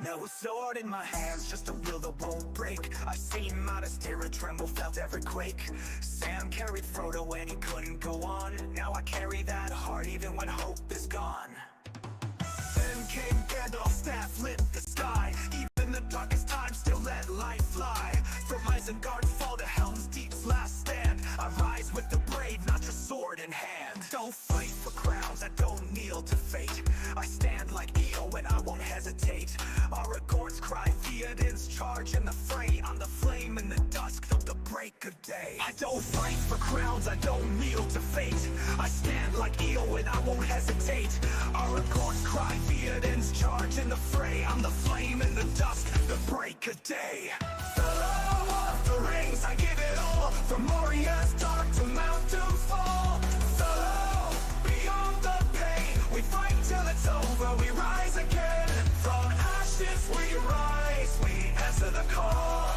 No sword in my hands, just a will that won't break. I've seen modest terror tremble, felt every quake. Sam carried Frodo when he couldn't go on. Now I carry that heart even when hope is gone. Then came Gandalf's staff, lit the sky. Even the darkest times still let light fly. From Isengard fall to Helm's Deep's last stand. I rise with the brave, not just sword in hand. Don't fight for crowns, I don't kneel to fate. I stand like Eo and I won't hesitate. Aragorn's cry, Theoden's charge in the fray. I'm the flame in the dusk of the break of day. I don't fight for crowns, I don't kneel to fate. I stand like Eo and I won't hesitate. Aragorn's cry, Theoden's charge in the fray. I'm the flame in the dusk, the break of day. Fellow of the rings, I give it all. From Moria's dark to Mount Doomfall. Fellow, beyond the pain, we fight till it's over, we rise again. From ashes we rise, we answer the call.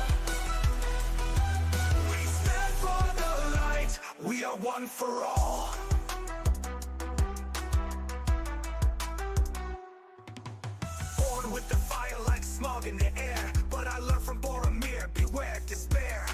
We stand for the light, we are one for all. Born with the fire like smog in the air, but I learned from Boromir, beware despair.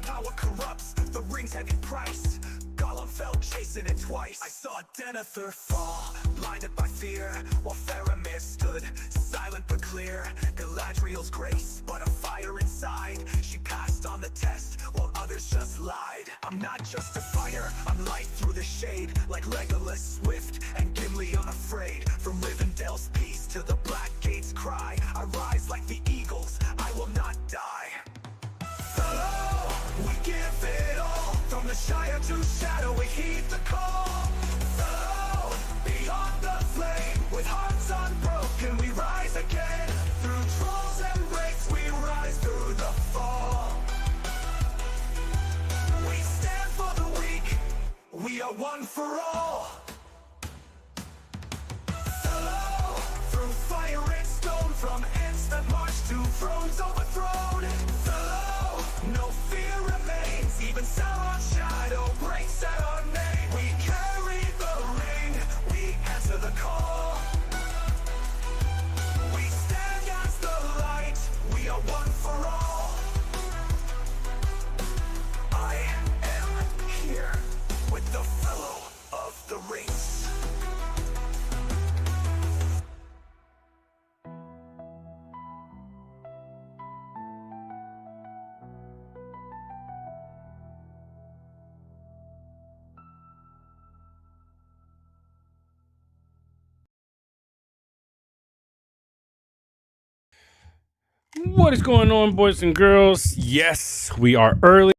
Power corrupts, the ring's heavy price. Gollum fell chasing it twice. I saw Denethor fall, blinded by fear, while Faramir stood, silent but clear. Galadriel's grace, but a fire inside. She passed on the test, while others just lied. I'm not just a fighter, I'm light through the shade. Like Legolas swift, and Gimli unafraid. From Rivendell's peace to the Black Gate's cry, I rise like the eagles, I will not die. Fellow, we give it all. From the Shire to Shadow, we heed the call. Fellow, beyond the flame, with hearts unbroken, we rise again. Through trolls and wraiths, we rise through the fall. We stand for the weak, we are one for all. Fellow, through fire and stone, from ends that march to thrones overthrown. Fellow, no fear remains, even Sauron's shadow breaks at our name. We carry the ring, we answer the call. We stand as the light, we are one for all. I am here with the fellow of the rings. What is going on, boys and girls? Yes, we are early.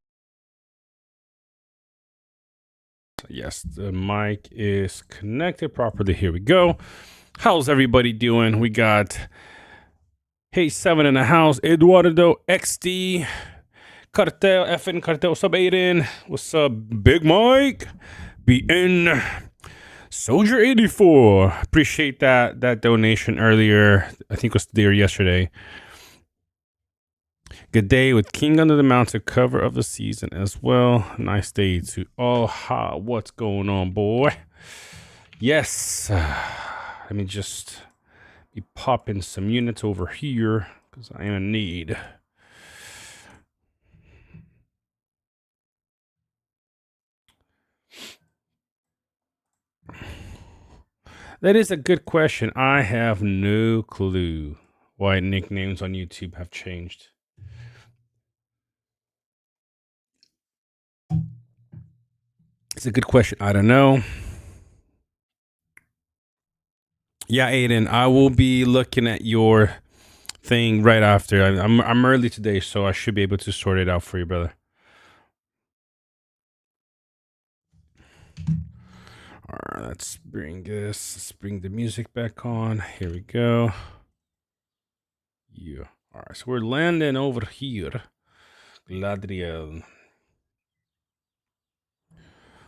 Yes, the mic is connected properly. Here we go. How's everybody doing? We got Hey 7 in the house, Eduardo XD, Cartel, FN Cartel, what's up, Aiden? What's up, Big Mike? BN Soldier 84. Appreciate that donation earlier. I think it was today or yesterday. Good day with King Under the Mountain, cover of the season as well. Nice day to all. What's going on, boy? Yes. Let me just be popping some units over here because I am in need. That is a good question. I have no clue why nicknames on YouTube have changed. It's a good question. I don't know. Yeah, Aiden, I will be looking at your thing right after. I'm early today, so I should be able to sort it out for you, brother. All right, let's bring this. Let's bring the music back on. Here we go. Yeah. All right, so we're landing over here. Gladriel.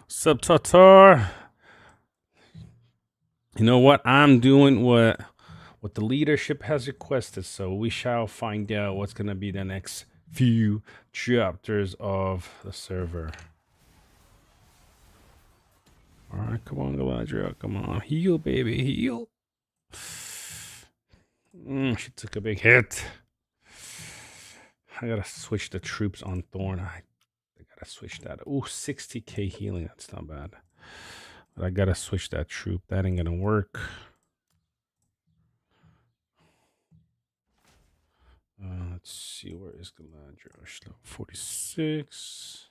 Sup, Tatar? You know what? I'm doing what the leadership has requested, so we shall find out what's going to be the next few chapters of the server. All right, come on, Galadriel. Come on. Heal, baby. Heal. She took a big hit. I gotta switch the troops on Thorn. I gotta switch that. Ooh, 60k healing. That's not bad. But I gotta switch that troop. That ain't gonna work. Let's see. Where is Galadriel? She's level 46.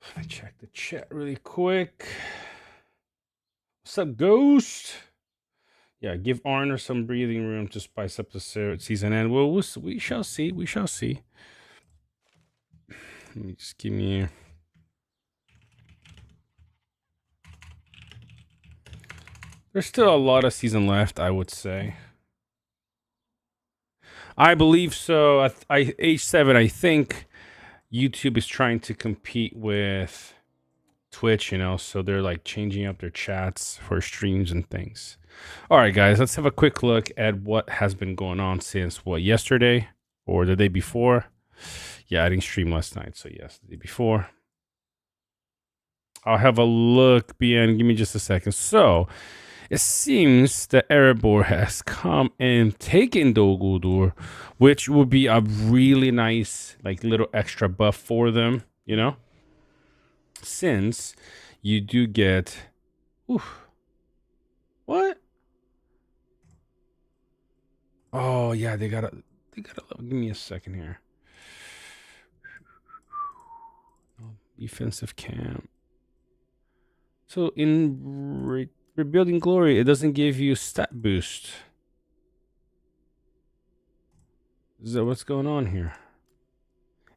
Let me check the chat really quick. What's up, Ghost? Yeah, give Arner some breathing room to spice up the season end. Well, we shall see. We shall see. Let me just give me. There's still a lot of season left, I would say. I believe so. H7, I think YouTube is trying to compete with Twitch, you know, so they're like changing up their chats for streams and things. All right, guys, let's have a quick look at what has been going on since yesterday or the day before. Yeah, I didn't stream last night, so yes, the day before. I'll have a look, BN. Give me just a second. So it seems that Erebor has come and taken Dol Guldur, which would be a really nice, like, little extra buff for them, you know? Since you do get... Oof. What? Oh, yeah, they gotta... Give me a second here. Defensive camp. So in Rebuilding Glory, it doesn't give you stat boost. Is that what's going on here?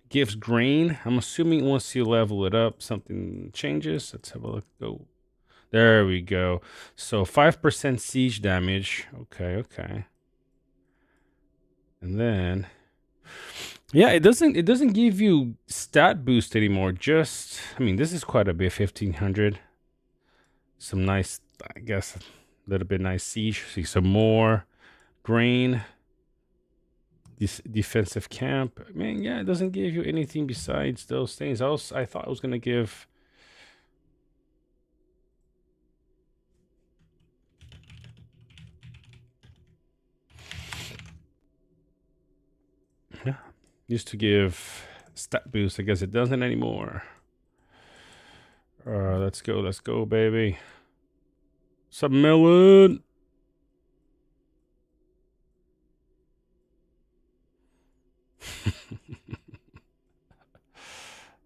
It gives grain. I'm assuming once you level it up, something changes. Let's have a look. Go. There we go. So 5% siege damage. Okay. And then, yeah, it doesn't give you stat boost anymore. Just, I mean, this is quite a bit. 1500. Some nice, I guess, a little bit nice siege. See some more grain. This defensive camp. I mean, yeah, it doesn't give you anything besides those things. I thought it was gonna give. Yeah, used to give stat boost. I guess it doesn't anymore. Let's go, baby. Submelon.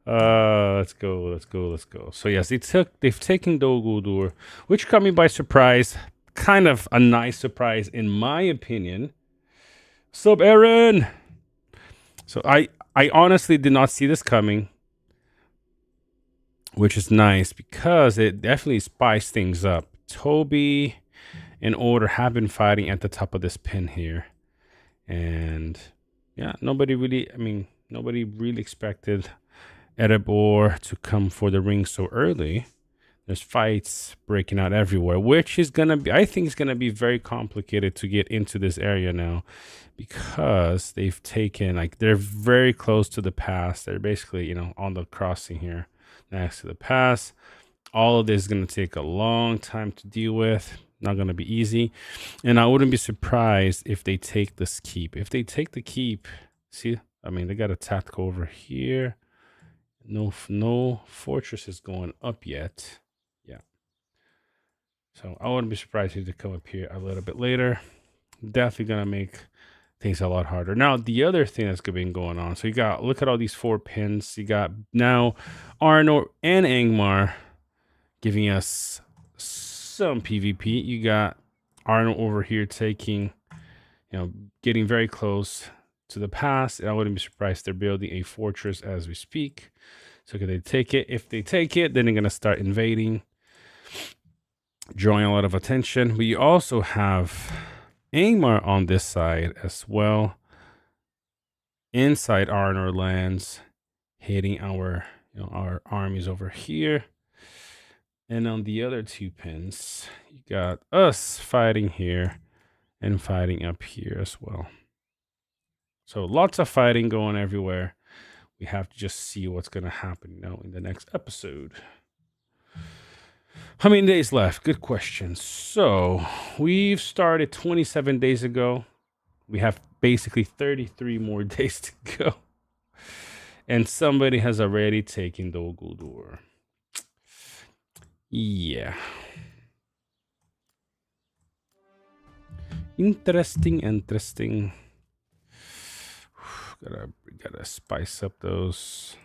Let's go. So yes, they've taken Dol Guldur, which caught me by surprise. Kind of a nice surprise, in my opinion. Sup, Aaron? So I honestly did not see this coming, which is nice because it definitely spiced things up. Toby and Order have been fighting at the top of this pin here, and yeah, nobody really expected Erebor to come for the ring so early. There's fights breaking out everywhere, which is gonna be, I think, is gonna be very complicated to get into this area now, because they've taken, like, they're very close to the pass. They're basically, you know, on the crossing here next to the pass. All of this is gonna take a long time to deal with. Not gonna be easy, and I wouldn't be surprised if they take this keep. If they take the keep, see, I mean, they got a tactical over here. No fortress is going up yet. Yeah. So I wouldn't be surprised if they come up here a little bit later. Definitely gonna make things a lot harder. Now, the other thing that's been going on. So you got, look at all these 4 pins. You got now Arnor and Angmar giving us some PvP. You got Arnor over here taking, you know, getting very close to the pass. And I wouldn't be surprised they're building a fortress as we speak. So can they take it? If they take it, then they're gonna start invading, drawing a lot of attention. We also have Angmar on this side as well, inside Arnor lands, hitting our armies over here. And on the other 2 pins, you got us fighting here and fighting up here as well. So lots of fighting going everywhere. We have to just see what's going to happen now in the next episode. How many days left? Good question. So we've started 27 days ago. We have basically 33 more days to go. And somebody has already taken the Guldur. Yeah. Interesting. Gotta spice up those.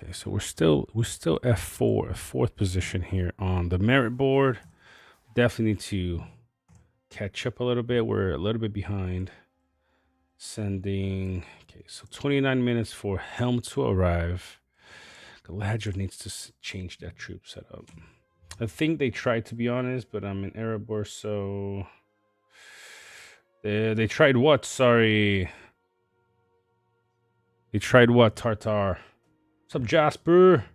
Okay, so we're still F4, fourth position here on the merit board. Definitely need to catch up a little bit. We're a little bit behind. Sending. Okay, so 29 minutes for Helm to arrive. Galadriel needs to change that troop setup. I think they tried, to be honest, but I'm in Erebor, so they tried what? Sorry. They tried what, Tartar? What's up, Jasper?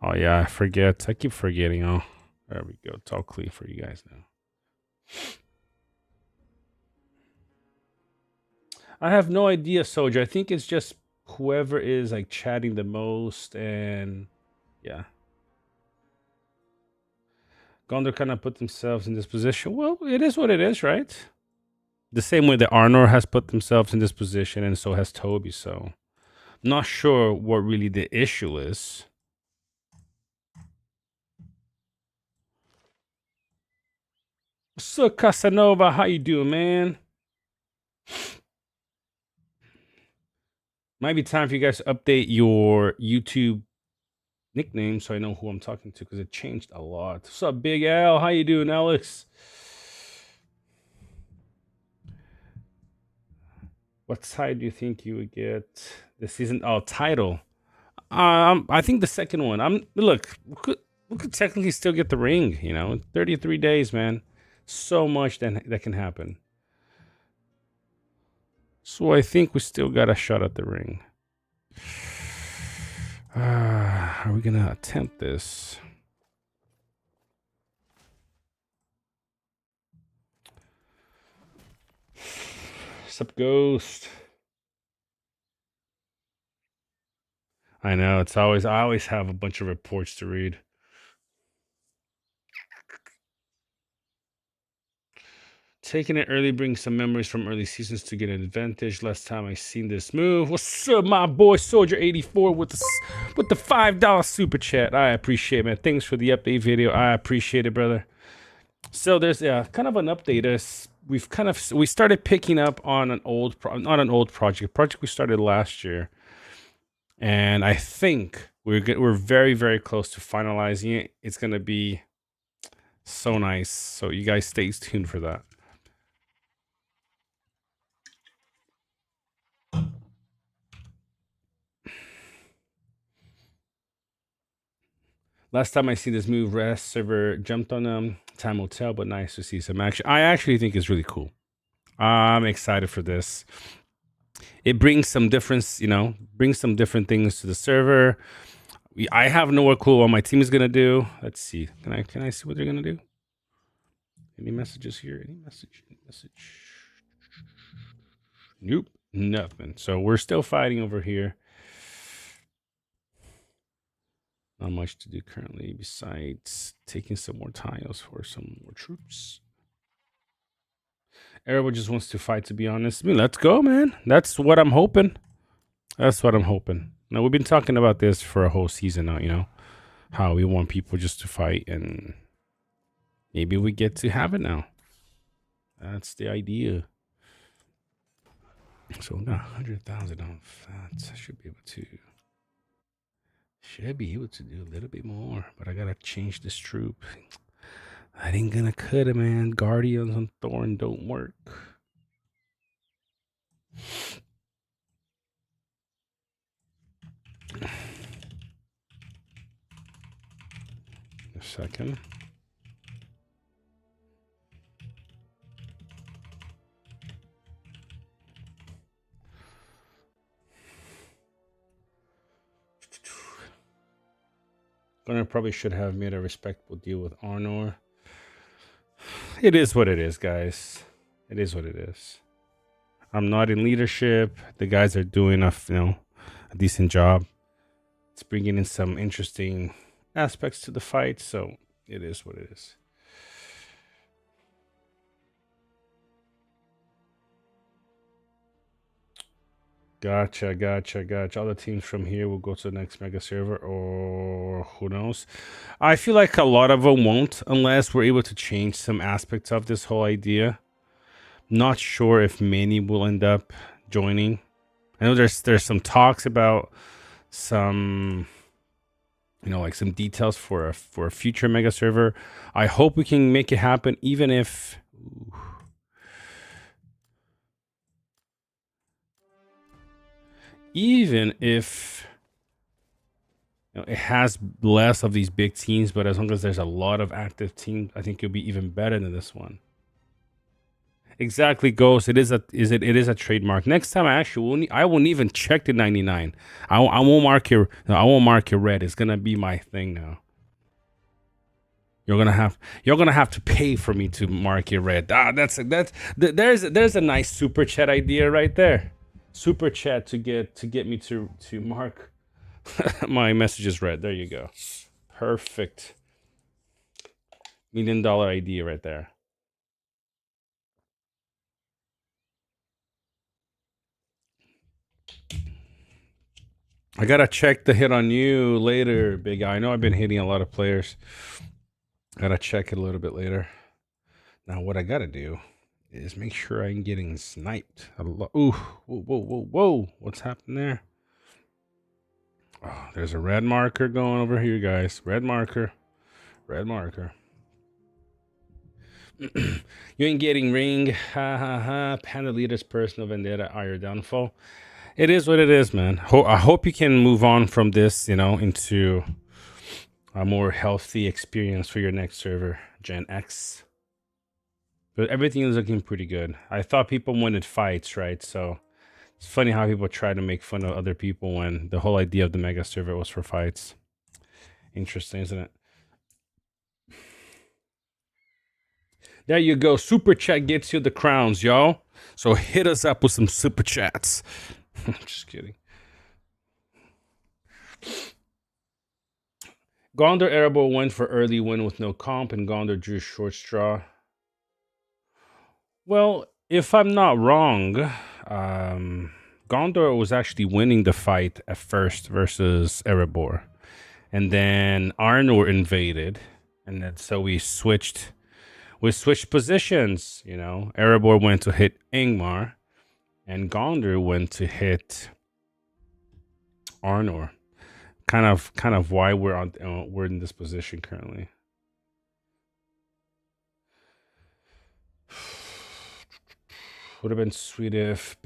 Oh, yeah, I forget. I keep forgetting. Oh, there we go. It's all clean for you guys now. I have no idea, Soldier. I think it's just whoever is like chatting the most, and yeah. Gondor kind of put themselves in this position. Well, it is what it is, right? The same way that Arnor has put themselves in this position, and so has Toby. So, not sure what really the issue is. So, Casanova, how you doing, man? Might be time for you guys to update your YouTube nickname so I know who I'm talking to, because it changed a lot. What's up, Big Al? How you doing, Alex? What side do you think you would get this season? Oh, title. I think the second one. Look, we could technically still get the ring. 33 days, man. So much that can happen. So I think we still got a shot at the ring. Are we gonna attempt this? Sup, Ghost? I know, I always have a bunch of reports to read. Taking it early brings some memories from early seasons to get an advantage. Last time I seen this move. What's up, my boy Soldier84 with the $5 super chat? I appreciate it, man. Thanks for the update video. I appreciate it, brother. So there's kind of an update. We started picking up on an old project we started last year, and I think we're very, very close to finalizing it. It's gonna be so nice. So you guys stay tuned for that. Last time I see this move, Rest server jumped on them. Time will tell, but nice to see some action. I actually think it's really cool. I'm excited for this. It brings some difference, brings some different things to the server. I have no clue what my team is gonna do. Let's see. Can I see what they're gonna do? Any messages here? Any message? Nope, nothing. So we're still fighting over here. Not much to do currently besides taking some more tiles for some more troops. Erebor just wants to fight, to be honest. Let's go, man. That's what I'm hoping. Now, we've been talking about this for a whole season now, how we want people just to fight, and maybe we get to have it now. That's the idea. So we got 100,000 on fats. I should be able to do a little bit more, but I gotta change this troop. I ain't gonna cut it, man. Guardians on Thorn don't work. A second. Gunnar probably should have made a respectable deal with Arnor. It is what it is, guys. It is what it is. I'm not in leadership. The guys are doing a decent job. It's bringing in some interesting aspects to the fight, so it is what it is. Gotcha. All the teams from here will go to the next mega server, or who knows? I feel like a lot of them won't, unless we're able to change some aspects of this whole idea. Not sure if many will end up joining. I know there's some talks about some, like some details for a future mega server. I hope we can make it happen, even if. Even if it has less of these big teams, but as long as there's a lot of active teams, I think it'll be even better than this one. Exactly, Ghost. It is a trademark. Next time, I won't even check the 99. I won't mark your. No, I won't mark your red. It's gonna be my thing now. You're gonna have to pay for me to mark your red. There's a nice super chat idea right there. Super chat to get me to mark my messages red. There you go. Perfect. $1 million idea right there. I gotta check the hit on you later, big guy. I know I've been hitting a lot of players. Gotta check it a little bit later. Now what I gotta do is make sure I'm getting sniped. Ooh, whoa. What's happened there? Oh, there's a red marker going over here, guys. Red marker. You ain't getting ring. Ha ha ha. Panda leader's personal vendetta are your downfall. It is what it is, man. I hope you can move on from this, into a more healthy experience for your next server, Gen X. But everything is looking pretty good. I thought people wanted fights, right? So it's funny how people try to make fun of other people when the whole idea of the mega server was for fights. Interesting, isn't it? There you go. Super chat gets you the crowns, yo. So hit us up with some super chats. Just kidding. Gondor Erebor went for early win with no comp, and Gondor drew short straw. Well, if I'm not wrong, Gondor was actually winning the fight at first versus Erebor. And then Arnor invaded, and then so we switched positions, Erebor went to hit Ingmar, and Gondor went to hit Arnor. Kind of why we're in this position currently. Would have been sweet if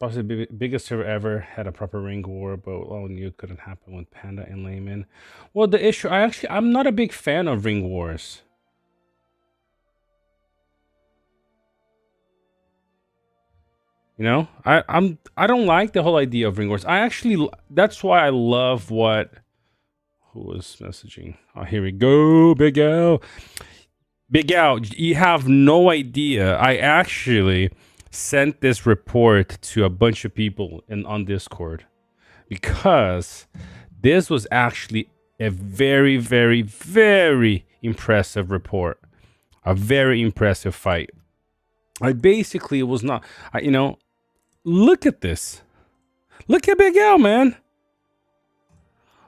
possibly biggest server ever had a proper ring war, but all knew couldn't happen with Panda and Layman. Well, the issue, I'm not a big fan of ring wars. I don't like the whole idea of ring wars. That's why I love who was messaging. Oh, here we go, Big Al. Big Al, you have no idea. I actually sent this report to a bunch of people on Discord because this was actually a very, very, very impressive report. A very impressive fight. I basically was not, look at this. Look at Big Al, man.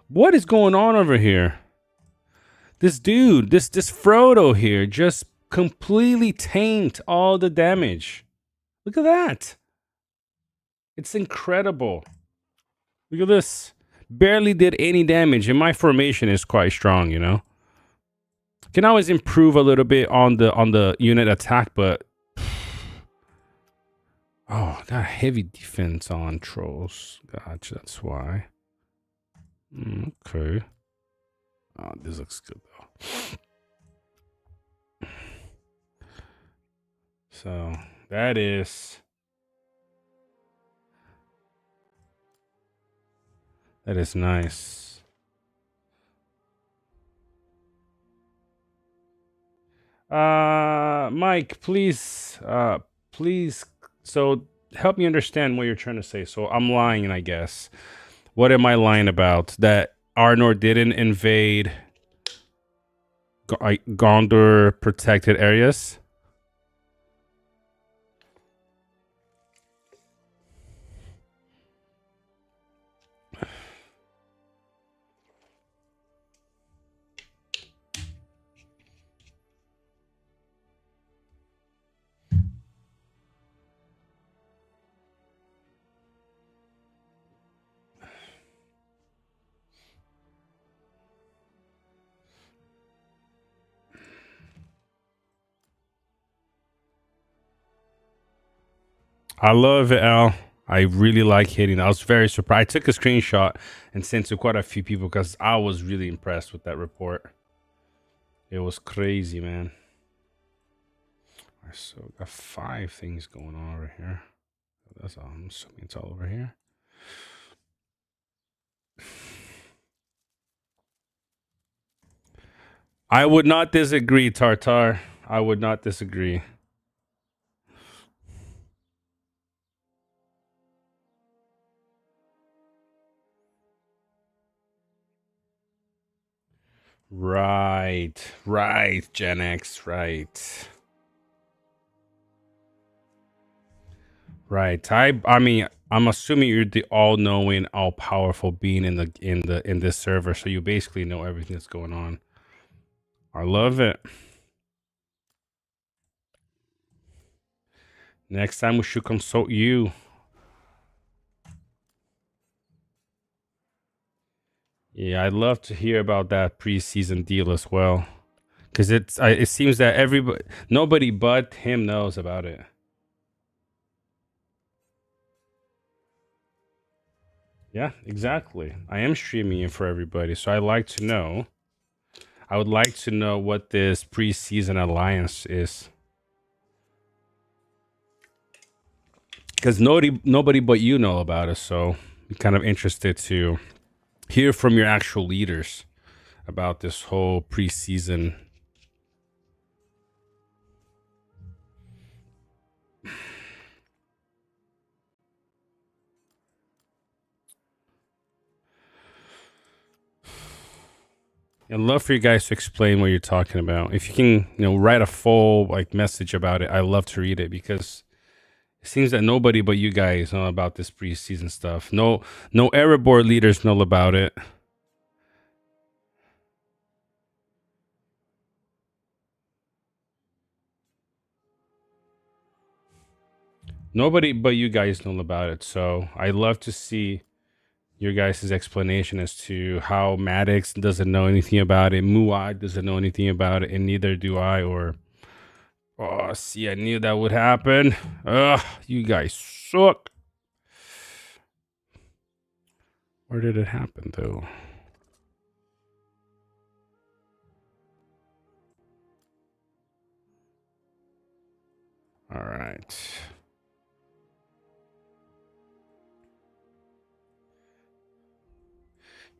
What is going on over here? This dude, this Frodo here just completely tanked all the damage. Look at that. It's incredible. Look at this. Barely did any damage, and my formation is quite strong, Can always improve a little bit on the unit attack, but oh, got heavy defense on trolls. Gotcha, that's why. Okay. Oh, this looks good though. So that is nice. Mike, please, so help me understand what you're trying to say. So I'm lying, I guess. What am I lying about? That Arnor didn't invade Gondor protected areas. I love it, Al. I really like hitting. I was very surprised. I took a screenshot and sent to quite a few people because I was really impressed with that report. It was crazy, man. So got 5 things going on over here. That's all. I'm assuming it's all over here. I would not disagree, Tartar. I would not disagree. Right, Gen X, right. I mean, I'm assuming you're the all-knowing, all-powerful being in this server, so you basically know everything that's going on. I love it. Next time we should consult you. Yeah, I'd love to hear about that preseason deal as well, because it seems that nobody but him knows about it. Yeah, exactly. I am streaming it for everybody, so I like to know. I would like to know what this preseason alliance is, because nobody but you know about it. So I'm kind of interested to hear from your actual leaders about this whole preseason. I'd love for you guys to explain what you're talking about. If you can, write a full message about it, I love to read it because it seems that nobody but you guys know about this preseason stuff. No Erebor leaders know about it. Nobody but you guys know about it. So I love to see your guys' explanation as to how Maddox doesn't know anything about it, Muad doesn't know anything about it, and neither do I. See, I knew that would happen. Ugh, you guys suck. Where did it happen, though? All right.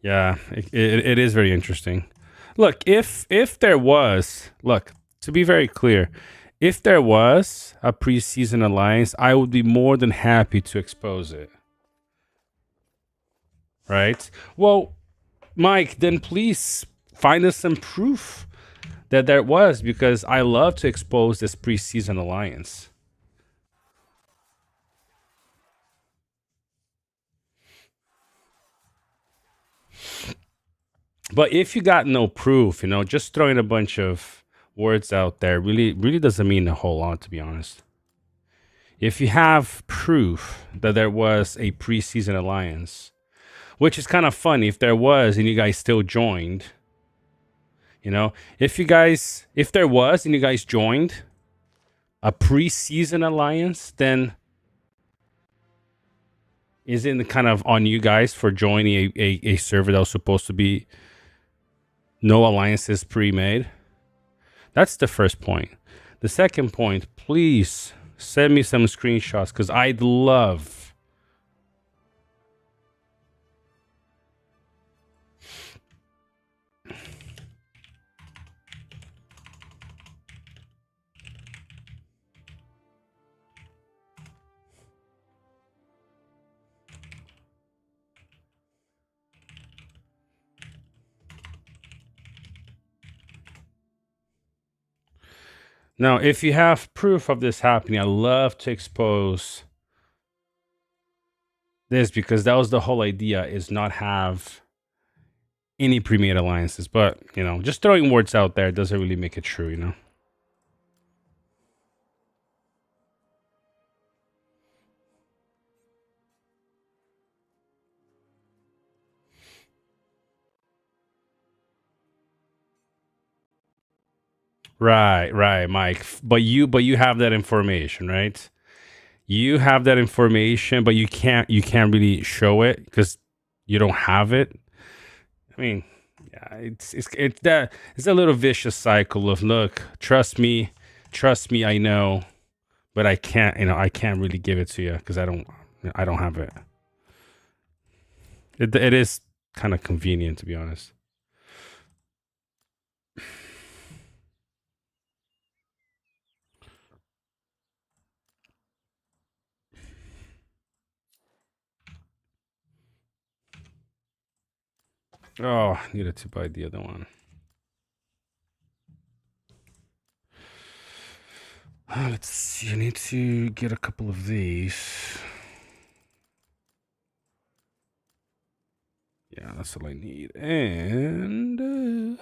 Yeah, it is very interesting. Look, if there was, to be very clear, if there was a preseason alliance, I would be more than happy to expose it. Right? Well, Mike, then please find us some proof that there was, because I love to expose this preseason alliance. But if you got no proof, just throwing a bunch of words out there really doesn't mean a whole lot, to be honest. If you have proof that there was a preseason alliance, which is kind of funny if there was and you guys still joined, if there was and you guys joined a preseason alliance, then isn't it kind of on you guys for joining a server that was supposed to be no alliances pre-made? That's the first point. The second point, please send me some screenshots because I'd love. Now, if you have proof of this happening, I love to expose this because that was the whole idea, is not have any pre-made alliances. But, you know, just throwing words out there doesn't really make it true, you know? Right, Mike. But you have that information, right? You have that information, but you can't really show it because you don't have it. I mean, yeah, it's a little vicious cycle of, look, trust me, I know, but I can't really give it to you because I don't have it. It is kind of convenient, to be honest. Oh, needed to buy the other one. Let's see. I need to get a couple of these. Yeah, that's all I need. And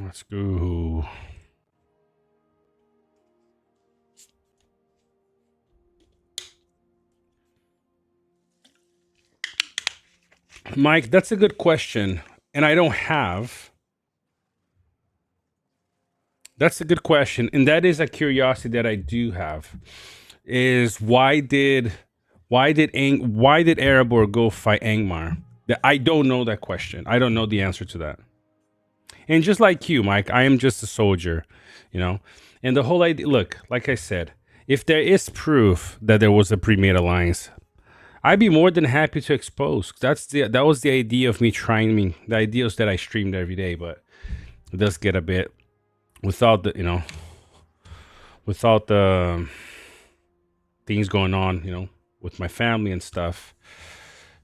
let's go. Mike, that's a good question. And I don't have. That's a good question. And that is a curiosity that I do have. Is why did Erebor go fight Angmar? I don't know that question. I don't know the answer to that. And just like you, Mike, I am just a soldier, you know. And the whole idea, look, like I said, if there is proof that there was a pre-made alliance, I'd be more than happy to expose. That was the idea of me trying. I mean, the idea is that I streamed every day, but it does get a bit without the things going on, with my family and stuff.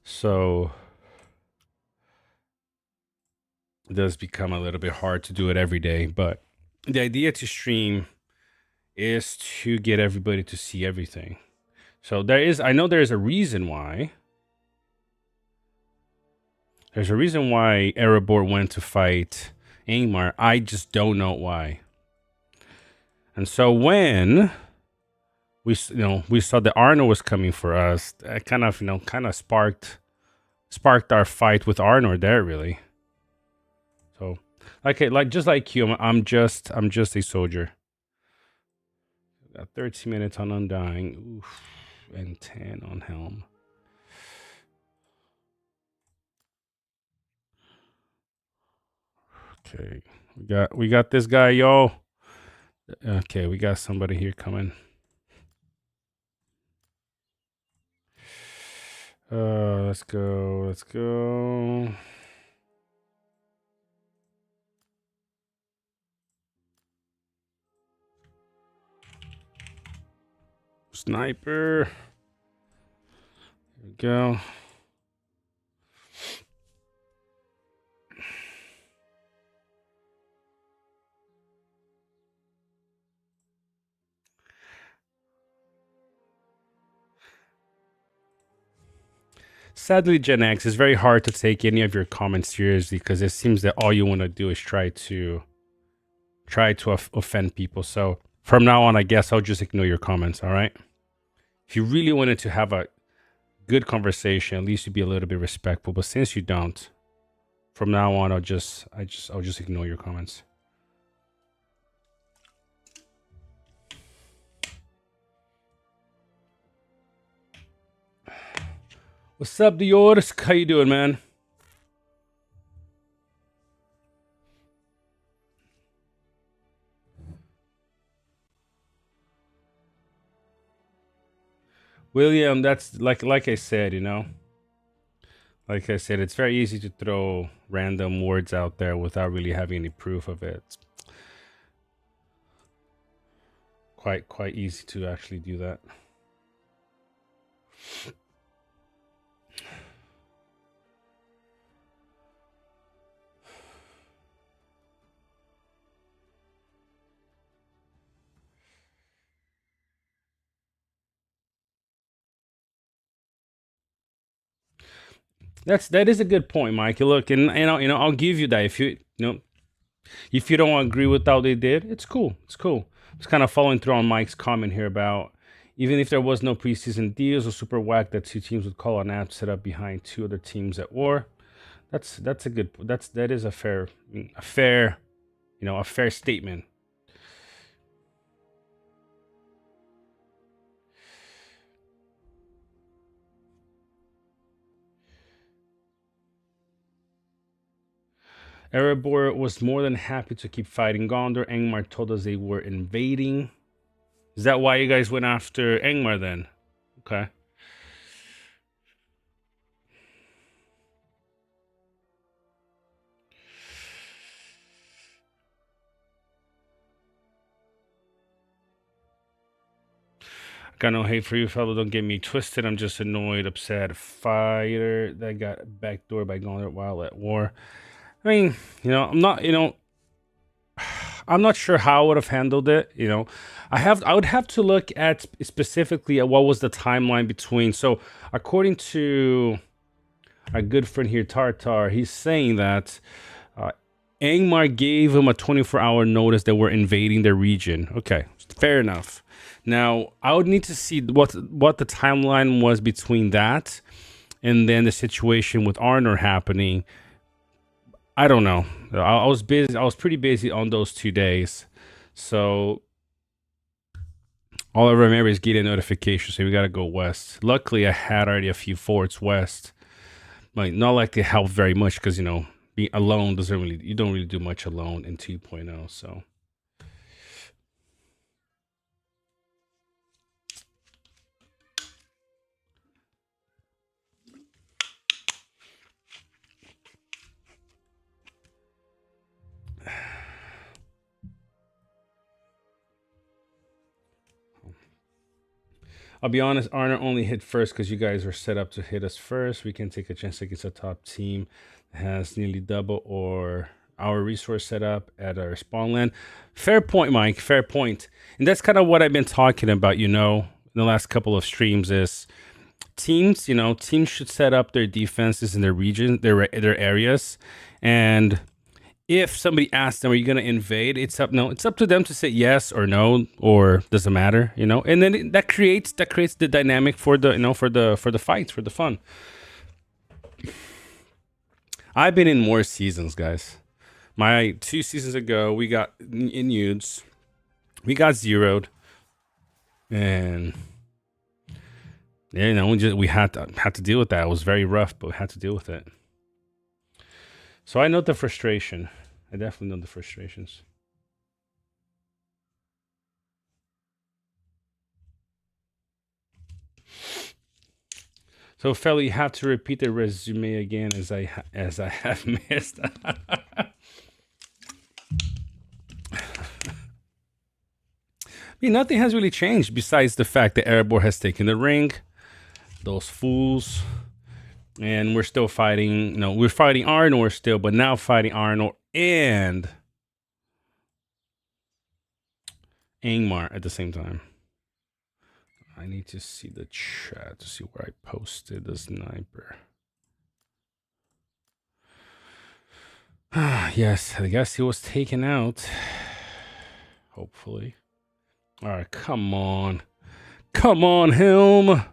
So it does become a little bit hard to do it every day. But the idea to stream is to get everybody to see everything. So I know there is a reason why. There's a reason why Erebor went to fight Angmar. I just don't know why. And so when we saw that Arno was coming for us, that kind of sparked our fight with Arno there, really. So, just like you, I'm just a soldier. Got 13 minutes on Undying, oof, and 10 on Helm. Okay, we got this guy, yo. Okay, we got somebody here coming. Let's go. Sniper. Here we go. Sadly, Gen X, it's very hard to take any of your comments seriously because it seems that all you want to do is try to offend people. So from now on, I guess I'll just ignore your comments. All right. If you really wanted to have a good conversation, at least you'd be a little bit respectful. But since you don't, from now on, I'll just ignore your comments. What's up, Dior? How you doing, man? William, that's like I said, you know. Like I said, it's very easy to throw random words out there without really having any proof of it. Quite easy to actually do that. That is a good point, Mike. Look, and I'll give you that. If you don't agree with how they did, it's cool. It's cool. It's kind of following through on Mike's comment here about even if there was no preseason deals or super whack that two teams would call an app set up behind two other teams at war. That's a good. That is a fair a fair statement. Erebor was more than happy to keep fighting Gondor. Angmar told us they were invading. Is that why you guys went after Angmar then? Okay. Got no hate for you, fellow. Don't get me twisted. I'm just annoyed, upset fighter that got backdoored by Gondor while at war. I mean, I'm not sure how I would have handled it. I would have to look at specifically at what was the timeline between. So, according to our good friend here, Tartar, he's saying that Angmar gave him a 24-hour notice that we're invading their region. Okay, fair enough. Now, I would need to see what the timeline was between that and then the situation with Arnor happening. I don't know. I was busy. I was pretty busy on those 2 days. So all I remember is getting a notification saying we got to go west. Luckily, I had already a few forts west. Like, not like it helped very much because, being alone you don't really do much alone in 2.0. So. I'll be honest, Arner only hit first because you guys were set up to hit us first. We can take a chance against a top team that has nearly double or our resource set up at our spawn land. Fair point, Mike. Fair point. And that's kind of what I've been talking about, in the last couple of streams is teams, teams should set up their defenses in their region, their areas. And if somebody asks them, "Are you going to invade?" It's up to them to say yes or no, or doesn't matter, And then that creates the dynamic for the for the fights, for the fun. I've been in more seasons, guys. My 2 seasons ago, we got in Udes, we got zeroed, and we had to deal with that. It was very rough, but we had to deal with it. So I know the frustration. I definitely know the frustrations. So, fella, you have to repeat the resume again as I have missed. I mean, nothing has really changed besides the fact that Erebor has taken the ring. Those fools. And we're still fighting, we're fighting Arnor still, but now fighting Arnor and Angmar at the same time. I need to see the chat to see where I posted the sniper. Yes, I guess he was taken out. Hopefully. All right, come on. Come on, Helm.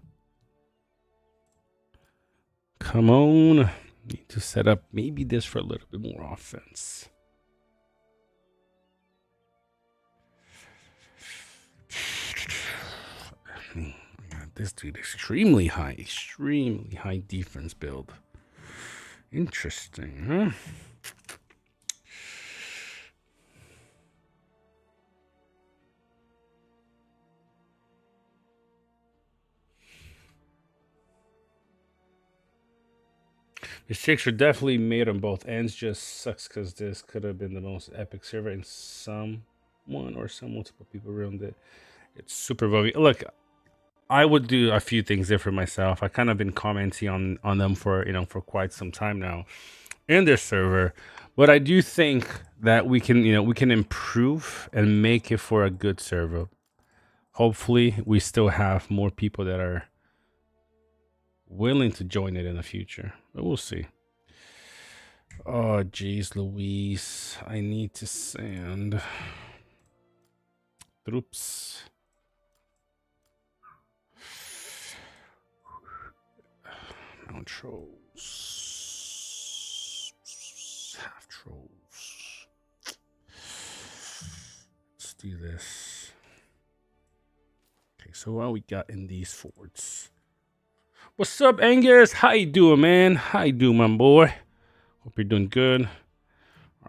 Come on. Need to set up maybe this for a little bit more offense. This dude, extremely high defense build. Interesting, huh? Mistakes are definitely made on both ends. Just sucks because this could have been the most epic server, and some multiple people ruined it. It's super buggy. Look, I would do a few things different myself. I kind of been commenting on them for for quite some time now in this server, but I do think that we can improve and make it for a good server. Hopefully, we still have more people that are willing to join it in the future, but we'll see. Oh, jeez, Louise, I need to send troops. Mount trolls. Half trolls. Let's do this. Okay, so what we got in these forts? What's up, Angus? How you doing, man? How you doing, my boy? Hope you're doing good.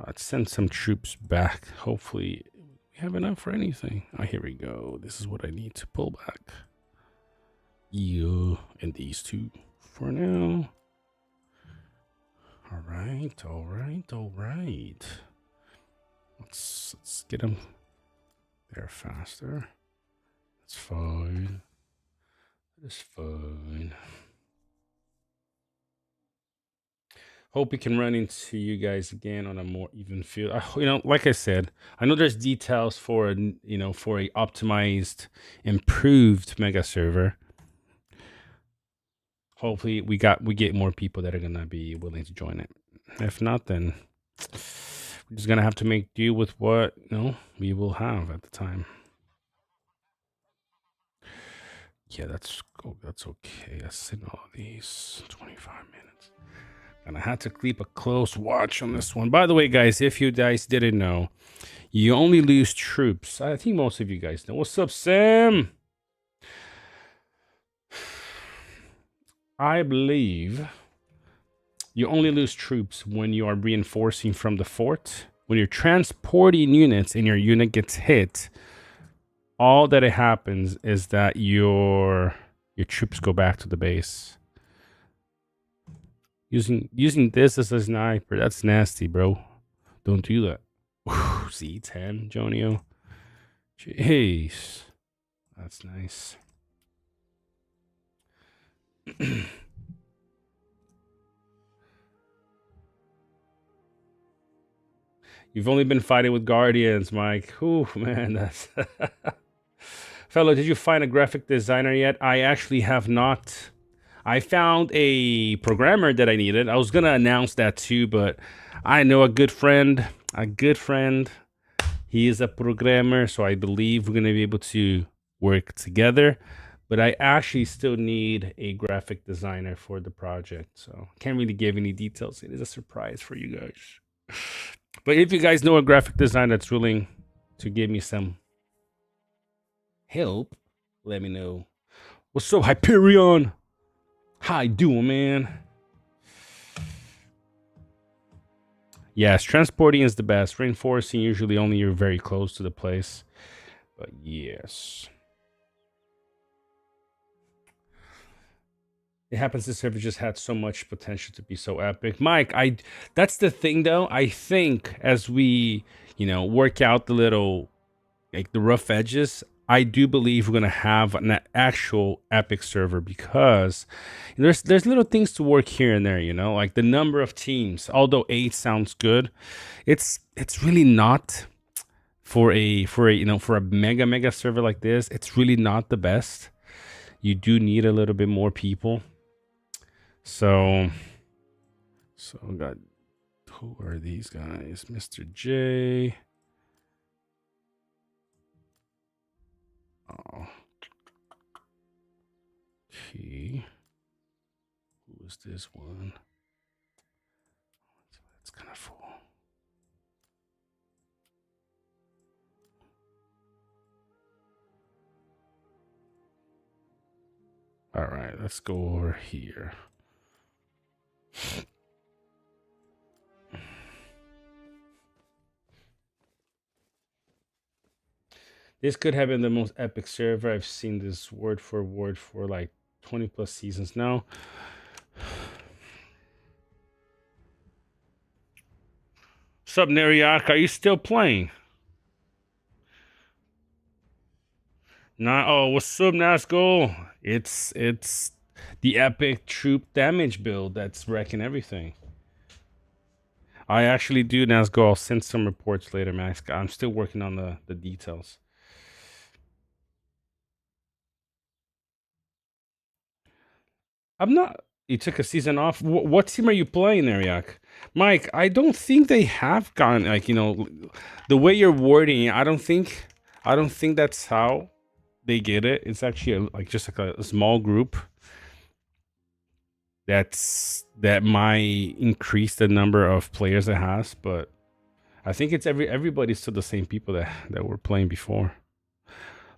Let's send some troops back. Hopefully, we have enough for anything. Oh, here we go. This is what I need to pull back. You and these two for now. All right. Let's get them there faster. That's fine. That's fine. Hope we can run into you guys again on a more even field. Like I said, I know there's details for a optimized, improved mega server. Hopefully, we get more people that are gonna be willing to join it. If not, then we're just gonna have to make do with what we will have at the time. Yeah, that's okay. Let's sit all of these 25 minutes. And I had to keep a close watch on this one. By the way, guys, if you guys didn't know, you only lose troops. I think most of you guys know. What's up, Sam? I believe you only lose troops when you are reinforcing from the fort. When you're transporting units and your unit gets hit, all that it happens is that your troops go back to the base. Using this as a sniper, that's nasty, bro. Don't do that. Z10, Jonio. Jeez. That's nice. You've only been fighting with Guardians, Mike. Ooh, man, that's... Fellow, did you find a graphic designer yet? I actually have not. I found a programmer that I needed. I was going to announce that too, but I know a good friend. He is a programmer, so I believe we're going to be able to work together. But I actually still need a graphic designer for the project, so can't really give any details. It is a surprise for you guys. But if you guys know a graphic designer that's willing to give me some help, let me know. What's up, Hyperion? How you doing, man? Yes, transporting is the best. Reinforcing usually only you're very close to the place. But yes. It happens this server just had so much potential to be so epic. Mike, that's the thing though. I think as we, work out the little, like the rough edges, I do believe we're gonna have an actual epic server because there's little things to work here and there, like the number of teams. Although 8 sounds good, it's really not for a mega server like this. It's really not the best. You do need a little bit more people. So got, who are these guys? Mr. J. Oh. T. Who is this one? It's kind of full. All right, let's go over here. This could have been the most epic server. I've seen this word for word for like 20 plus seasons now. What's up, Neriak? Are you still playing? Oh, what's up, Nazgul? It's the epic troop damage build that's wrecking everything. I actually do, Nazgul. I'll send some reports later, Max. I'm still working on the details. I'm not. You took a season off. What team are you playing, Neriak? Mike, I don't think they have gone, like, you know, the way you're wording it, I don't think that's how they get it. It's actually just like a small group that might increase the number of players it has, but I think it's everybody's still the same people that were playing before.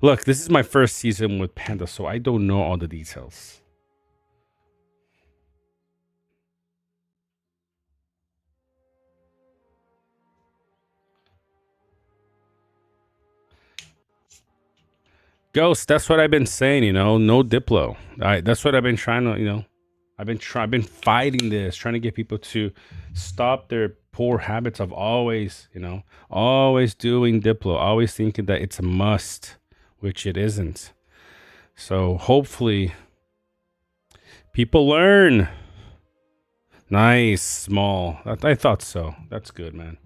Look, this is my first season with Panda, so I don't know all the details. Ghost, that's what I've been saying, you know, no Diplo. That's what I've been trying to, you know, I've been fighting this, trying to get people to stop their poor habits of always, you know, always doing Diplo, always thinking that it's a must, which it isn't. So hopefully people learn. Nice, small. I thought so. That's good, man.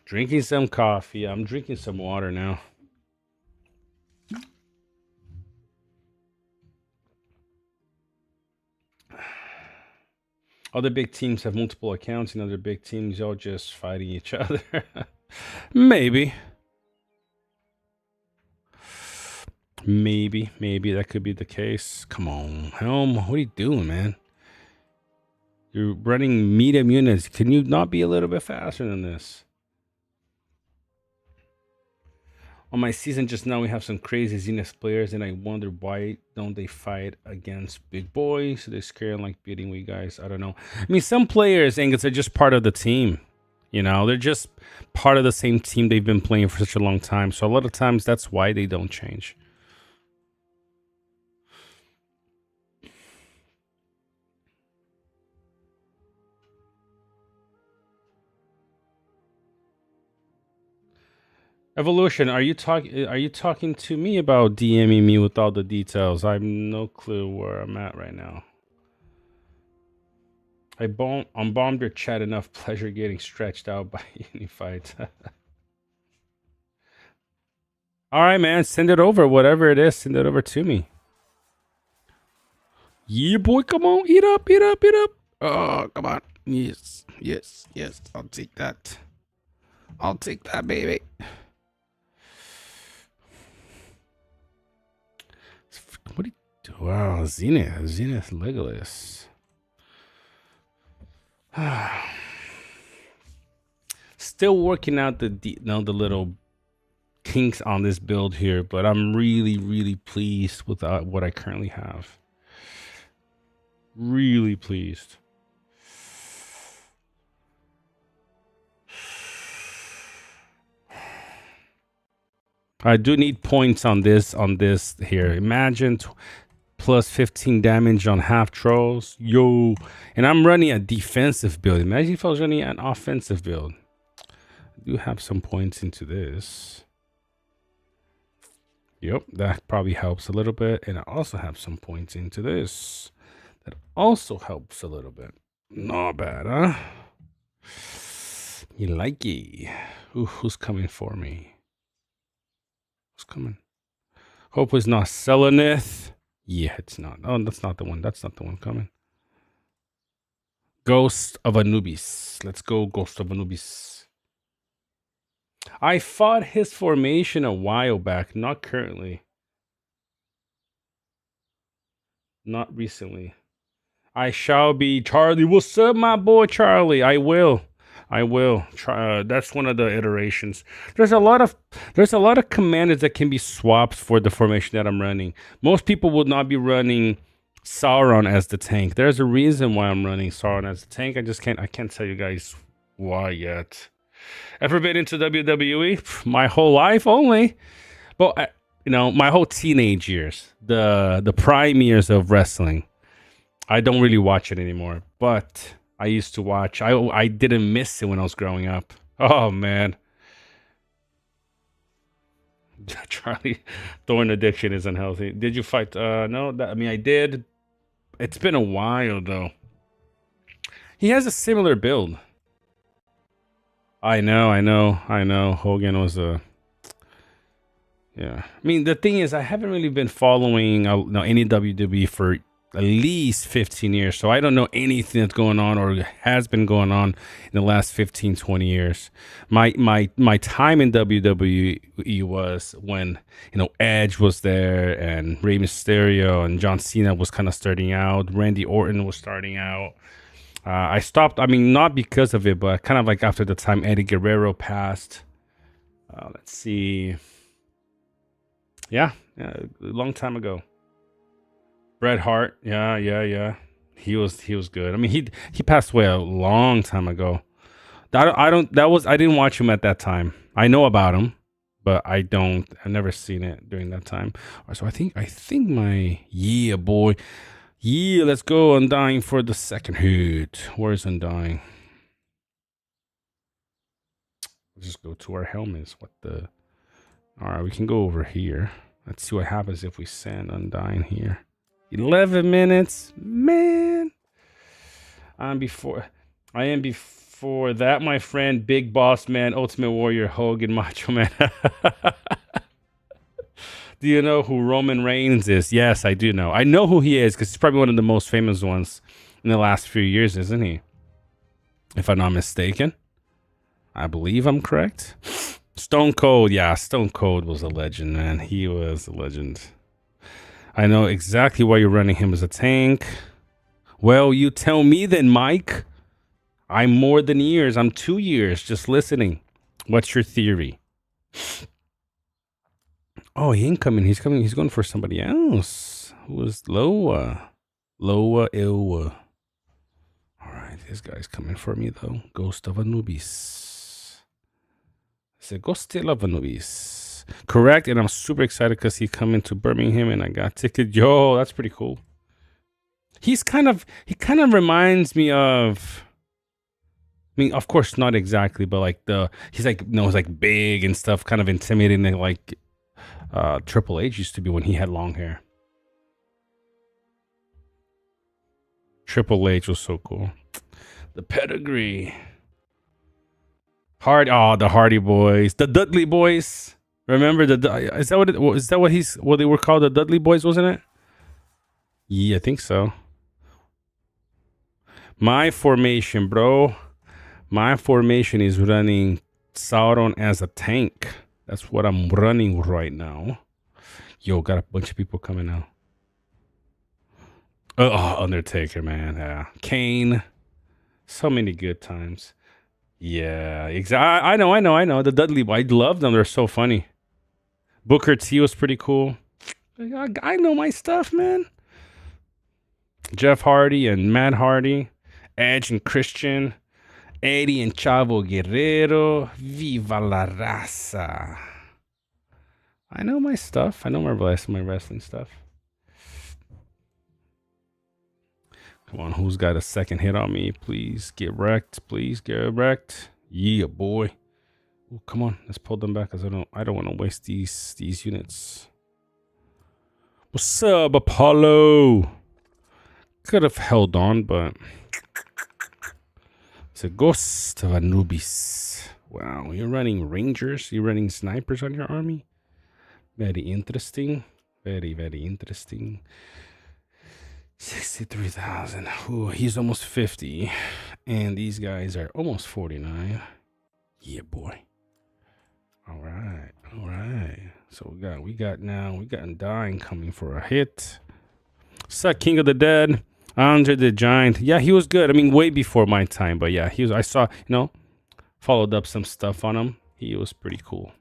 Drinking some coffee. I'm drinking some water now. Other big teams have multiple accounts, and other big teams all just fighting each other. Maybe that could be the case. Come on, Helm. What are you doing, man? You're running medium units. Can you not be a little bit faster than this? On my season just now, we have some crazy Zenith players, and I wonder why don't they fight against big boys? They're scared like beating we guys. I don't know. I mean, some players, Angus, are just part of the team. You know, they're just part of the same team they've been playing for such a long time. So a lot of times that's why they don't change. Evolution, are you talking to me about DMing me with all the details? I have no clue where I'm at right now. I bombed your chat enough. Pleasure getting stretched out by any fight. All right, man, send it over. Whatever it is, send it over to me. Yeah, boy, come on, eat up. Oh, come on. Yes. I'll take that. Baby. What do you do? Wow, Zenith Legolas. Still working out the little kinks on this build here, but I'm really pleased with what I currently have. Really pleased. I do need points on this here. Imagine plus 15 damage on half trolls. Yo. And I'm running a defensive build. Imagine if I was running an offensive build. I do have some points into this. Yep, that probably helps a little bit. And I also have some points into this. That also helps a little bit. Not bad, huh? You like it. Who's coming for me? Who's coming? Hope it's not Selenith. Yeah, it's not. Oh, that's not the one. That's not the one coming. Ghost of Anubis. Let's go, Ghost of Anubis. I fought his formation a while back. Not currently. Not recently. I shall be Charlie. What's up, my boy Charlie? I will. Try. That's one of the iterations. There's a lot of commanders that can be swapped for the formation that I'm running. Most people would not be running Sauron as the tank. There's a reason why I'm running Sauron as the tank. I can't tell you guys why yet. Ever been into WWE? My whole life only. But my whole teenage years, the prime years of wrestling. I don't really watch it anymore, but I used to watch. I didn't miss it when I was growing up. Oh man. Charlie, thorn addiction is unhealthy. Did you fight? No, I mean I did. It's been a while though. He has a similar build. I know. Hogan was a. Yeah. I mean, the thing is, I haven't really been following any WWE for at least 15 years. So I don't know anything that's going on or has been going on in the last 15, 20 years. My time in WWE was when, Edge was there and Rey Mysterio and John Cena was kind of starting out. Randy Orton was starting out. I stopped, I mean, not because of it, but kind of like after the time Eddie Guerrero passed. Let's see. Yeah, a long time ago. Bret Hart, yeah. He was good. I mean, he passed away a long time ago. I didn't watch him at that time. I know about him, but I've never seen it during that time. So I think my boy. Yeah, let's go Undying for the second hit. Where's Undying? Let's just go to our helmets. All right, we can go over here. Let's see what happens if we send Undying here. 11 minutes, man. I am before that, my friend. Big Boss Man, Ultimate Warrior, Hogan, Macho Man. Do you know who Roman Reigns is? Yes, I do know. I know who he is because he's probably one of the most famous ones in the last few years, isn't he? If I'm not mistaken. I believe I'm correct. Stone Cold. Yeah, Stone Cold was a legend, man. He was a legend. I know exactly why you're running him as a tank. Well, you tell me then, Mike. I'm more than years. I'm 2 years just listening. What's your theory? Oh, he ain't coming. He's coming. He's going for somebody else. Who was Loa? Loa Ilwa. All right, this guy's coming for me, though. Ghost of Anubis. It's a Ghost of Anubis. Correct, and I'm super excited because he's coming to Birmingham, and I got ticket. Yo, that's pretty cool. He kind of reminds me of. I mean, of course, not exactly, but like he's like, he's like big and stuff, kind of intimidating, like Triple H used to be when he had long hair. Triple H was so cool. The pedigree. The Hardy Boys, the Dudley Boys. Remember is that what they were called? The Dudley Boys, wasn't it? Yeah, I think so. My formation, bro. My formation is running Sauron as a tank. That's what I'm running right now. Yo, got a bunch of people coming now. Oh, Undertaker, man. Yeah. Kane. So many good times. Yeah, exactly. I know. The Dudley Boys. I love them. They're so funny. Booker T was pretty cool. I know my stuff, man. Jeff Hardy and Matt Hardy. Edge and Christian. Eddie and Chavo Guerrero. Viva la raza. I know my stuff. I know my wrestling stuff. Come on, who's got a second hit on me? Please get wrecked. Yeah, boy. Ooh, come on, let's pull them back because I don't want to waste these units. What's up, Apollo? Could have held on, but it's a Ghost of Anubis. Wow, you're running Rangers? You're running snipers on your army? Very interesting. Very, very interesting. 63,000. Ooh, he's almost 50. And these guys are almost 49. Yeah, boy. All right. So we got Undying coming for a hit. Suck King of the Dead. Andre the Giant. Yeah, he was good. I mean, way before my time, but yeah, I saw, followed up some stuff on him. He was pretty cool.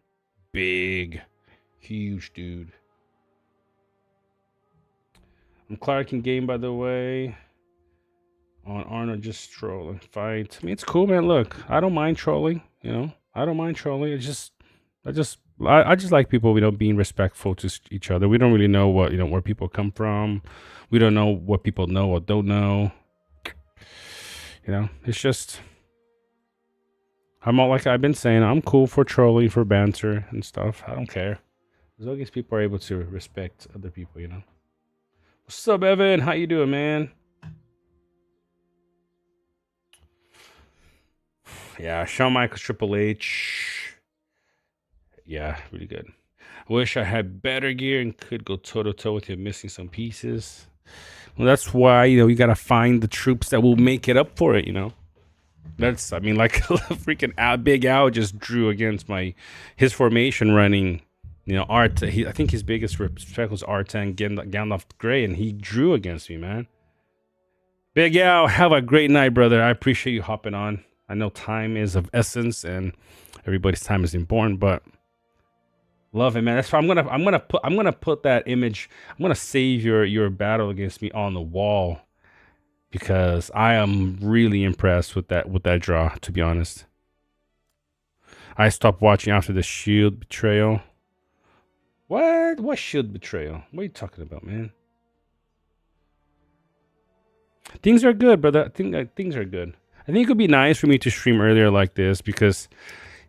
Big, huge dude. I'm Clark in game, by the way. On Arnold, just trolling fight. I mean, it's cool, man. Look, I don't mind trolling. I don't mind trolling. I just like people, being respectful to each other. We don't really know what, where people come from. We don't know what people know or don't know. You know, it's just I'm all like I've been saying, I'm cool for trolling, for banter and stuff. I don't care. As long as people are able to respect other people, you know. What's up, Evan? How you doing, man? Yeah, Shawn Michaels, Triple H. Yeah, really good. I wish I had better gear and could go toe to toe with him, missing some pieces. Well, that's why, you know, you gotta find the troops that will make it up for it, you know. That's, I mean, like freaking Big Al just drew against his formation running, you know, Art. I think his biggest respect was Artan Gandalf Grey, and he drew against me, man. Big Al, have a great night, brother. I appreciate you hopping on. I know time is of essence, and everybody's time is important, but love it, man. That's why I'm gonna put that image. I'm gonna save your battle against me on the wall, because I am really impressed with that draw, to be honest. I stopped watching after the Shield betrayal. What Shield betrayal? What are you talking about, man? Things are good, brother. I think things are good. I think it would be nice for me to stream earlier like this, because,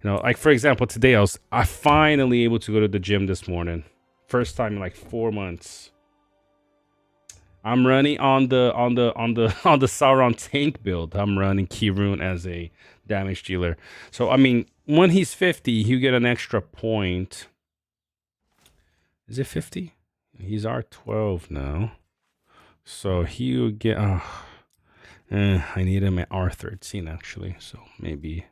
you know, like for example, today I finally able to go to the gym this morning. First time in like 4 months. I'm running on the Sauron tank build. I'm running Kirun as a damage dealer. So I mean, when he's 50, you get an extra point. Is it 50? He's R12 now. So he would get I need him at R13 actually. So maybe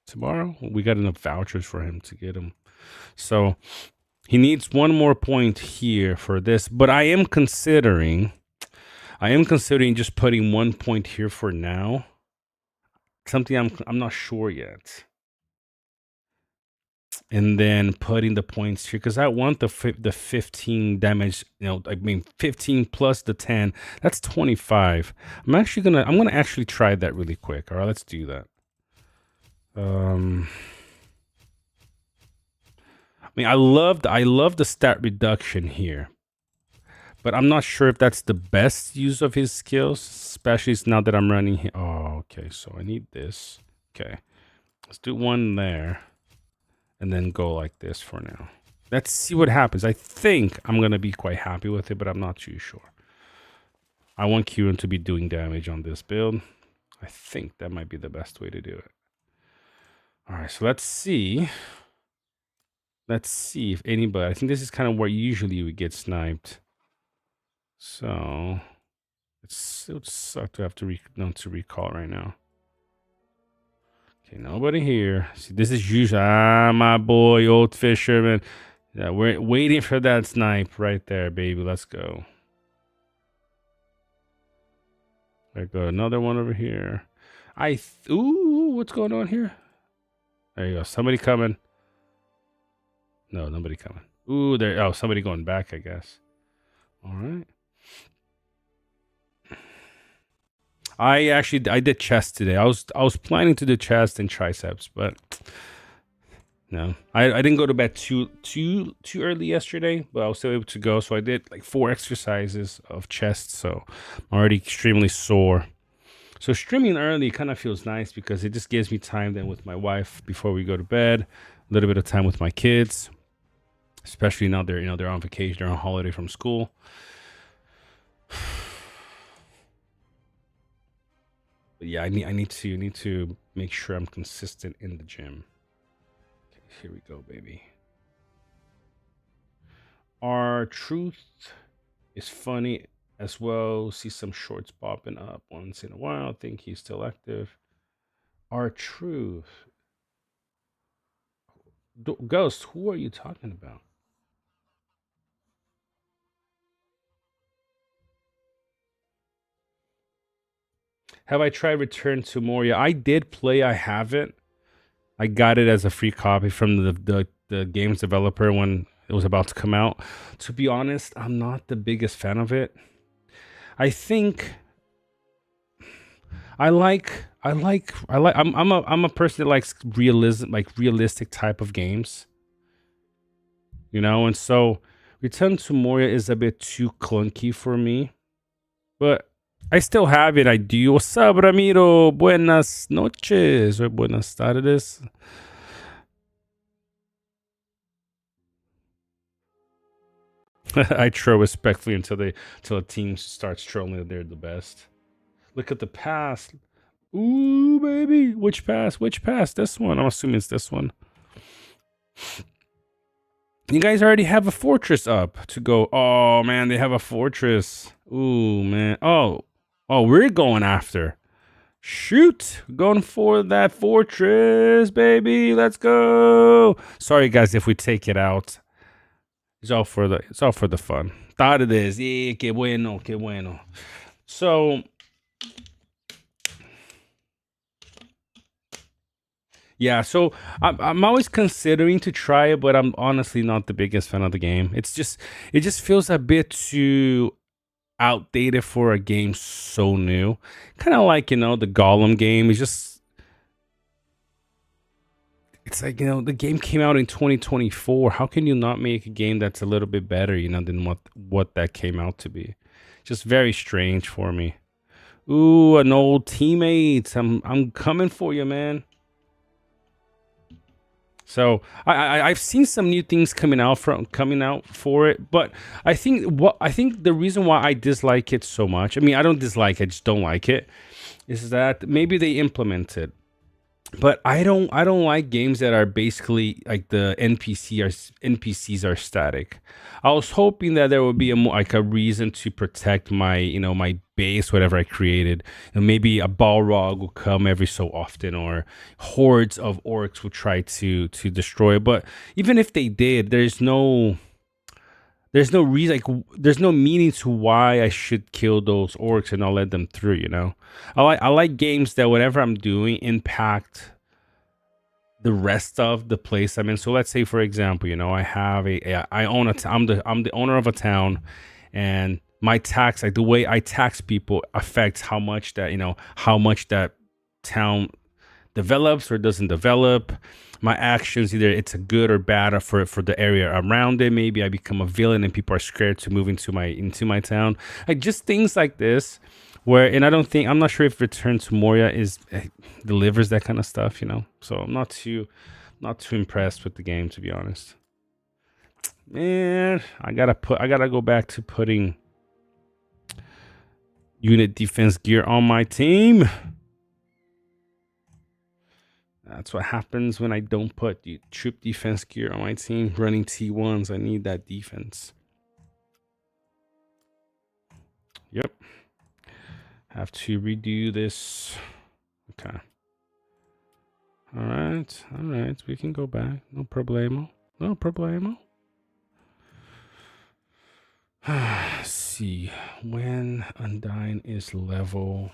tomorrow. We got enough vouchers for him to get him. So he needs one more point here for this, but I am considering just putting 1 point here for now. Something I'm not sure yet. And then putting the points here, because I want the 15 damage, you know, I mean 15 plus the 10, that's 25. I'm gonna actually try that really quick. All right, let's do that. I mean, I love the stat reduction here, but I'm not sure if that's the best use of his skills, especially now that I'm running here. Oh, okay, so I need this. Okay, let's do one there. And then go like this for now. Let's see what happens. I think I'm going to be quite happy with it, but I'm not too sure. I want Kieran to be doing damage on this build. I think that might be the best way to do it. All right, so let's see. Let's see if anybody... I think this is kind of where usually we get sniped. So... it would suck to have to recall right now. Okay, nobody here. See, this is usually my boy, old fisherman. Yeah, we're waiting for that snipe right there, baby. Let's go. There go another one over here. Ooh, what's going on here? There you go. Somebody coming. No, nobody coming. Ooh, there. Oh, somebody going back, I guess. All right. I did chest today. I was planning to do chest and triceps, but no, I didn't go to bed too early yesterday, but I was still able to go. So I did like 4 exercises of chest. So I'm already extremely sore. So streaming early kind of feels nice because it just gives me time then with my wife before we go to bed. A little bit of time with my kids, especially now they're on vacation, they're on holiday from school. But yeah, I need to make sure I'm consistent in the gym. Okay, here we go, baby. Our truth is funny as well. See some shorts popping up once in a while. I think he's still active. Our truth. Ghost, who are you talking about? Have I tried Return to Moria? I did play. I haven't. I got it as a free copy from the game's developer when it was about to come out. To be honest, I'm not the biggest fan of it. I think I'm a person that likes realistic type of games. You know, and so Return to Moria is a bit too clunky for me. But I still have it. I do. What's up, Ramiro? Buenas noches or buenas tardes. I troll respectfully until the team starts trolling that they're the best. Look at the pass. Ooh, baby. Which pass? Which pass? This one. I'm assuming it's this one. You guys already have a fortress up to go. Oh, man, they have a fortress. Ooh, man. Oh, we're going after. Shoot. Going for that fortress, baby. Let's go. Sorry, guys, if we take it out. It's all for the fun. Thought it is. Yeah, que bueno, que bueno. So, yeah, so I'm always considering to try it, but I'm honestly not the biggest fan of the game. It just feels a bit too outdated for a game so new. Kind of like, the Gollum game. It's like, the game came out in 2024. How can you not make a game that's a little bit better, than what that came out to be? Just very strange for me. Ooh, an old teammate. I'm coming for you, man. So I've seen some new things coming out for it, but I think the reason why I dislike it so much, I mean, I don't dislike it, I just don't like it, is that maybe they implement it. But I don't like games that are basically like the NPCs are static. I was hoping that there would be a reason to protect my my base, whatever I created. Maybe a Balrog will come every so often, or hordes of orcs will try to destroy it. But even if they did, there's no reason, there's no meaning to why I should kill those orcs and not let them through, I like games that whatever I'm doing impact the rest of the place I'm in. So let's say, for example, I own I'm the owner of a town, and my tax, like the way I tax people, affects how much that town develops or doesn't develop. My actions, either it's a good or bad for the area around it. Maybe I become a villain and people are scared to move into my town. Like just things like this, and I'm not sure if Return to Moria delivers that kind of stuff, So I'm not too impressed with the game, to be honest. Man, I gotta go back to putting unit defense gear on my team. That's what happens when I don't put the troop defense gear on my team. Running T1s, I need that defense. Yep. Have to redo this. Okay. All right. We can go back. No problemo. Let's see. When Undyne is level...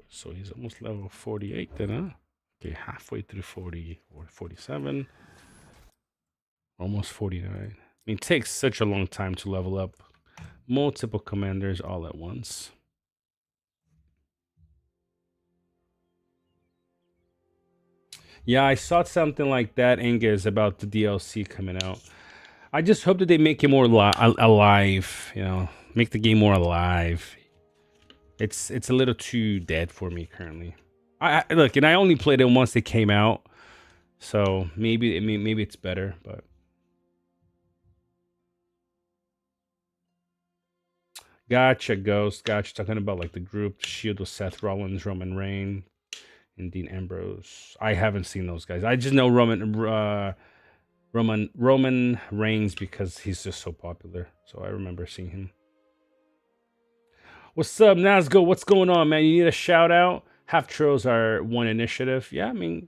So he's almost level 48 then, huh? Okay, halfway through 40 or 47. Almost 49. I mean, it takes such a long time to level up multiple commanders all at once. Yeah, I saw something like that, Inges, about the DLC coming out. I just hope that they make it more alive, make the game more alive. It's a little too dead for me currently. I look, and I only played it once it came out, so maybe it's better, but gotcha, Ghost. Gotcha. Talking about like the group Shield with Seth Rollins, Roman Reigns, and Dean Ambrose. I haven't seen those guys. I just know Roman Reigns because he's just so popular. So I remember seeing him. What's up, Nazgo? What's going on, man? You need a shout out? Half Trolls are one initiative. Yeah, I mean,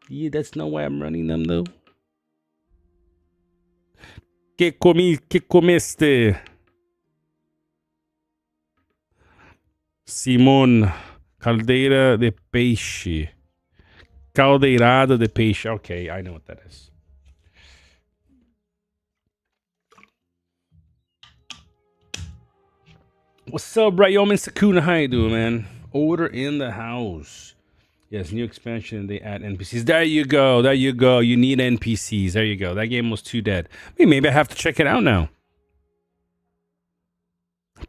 yeah, that's not why I'm running them though. Que comeste? Simon, caldeira de peixe. Caldeirada de peixe. Okay, I know what that is. What's up, Ryomen Sakuna? How you doing, man? Order in the house. Yes, new expansion. They add NPCs. There you go. You need NPCs. There you go. That game was too dead. Maybe I have to check it out now.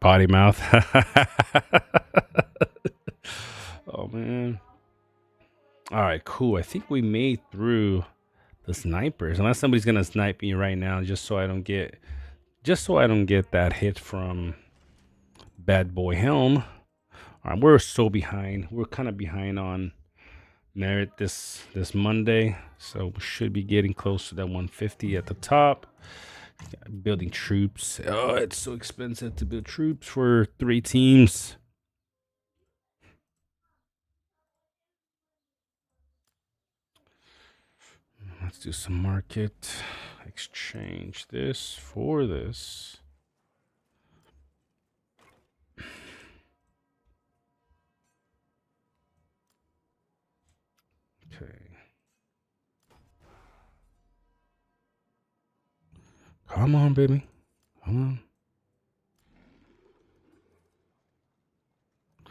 potty mouth. Oh man. All right, cool. I think we made through the snipers. Unless somebody's gonna snipe me right now, just so I don't get that hit from Bad Boy Helm. All right, we're so behind. We're kind of behind on merit this Monday, so we should be getting close to that 150 at the top. Building troops. Oh, it's so expensive to build troops for 3 teams. Let's do some market. Exchange this for this. Okay. Come on, baby. Come on.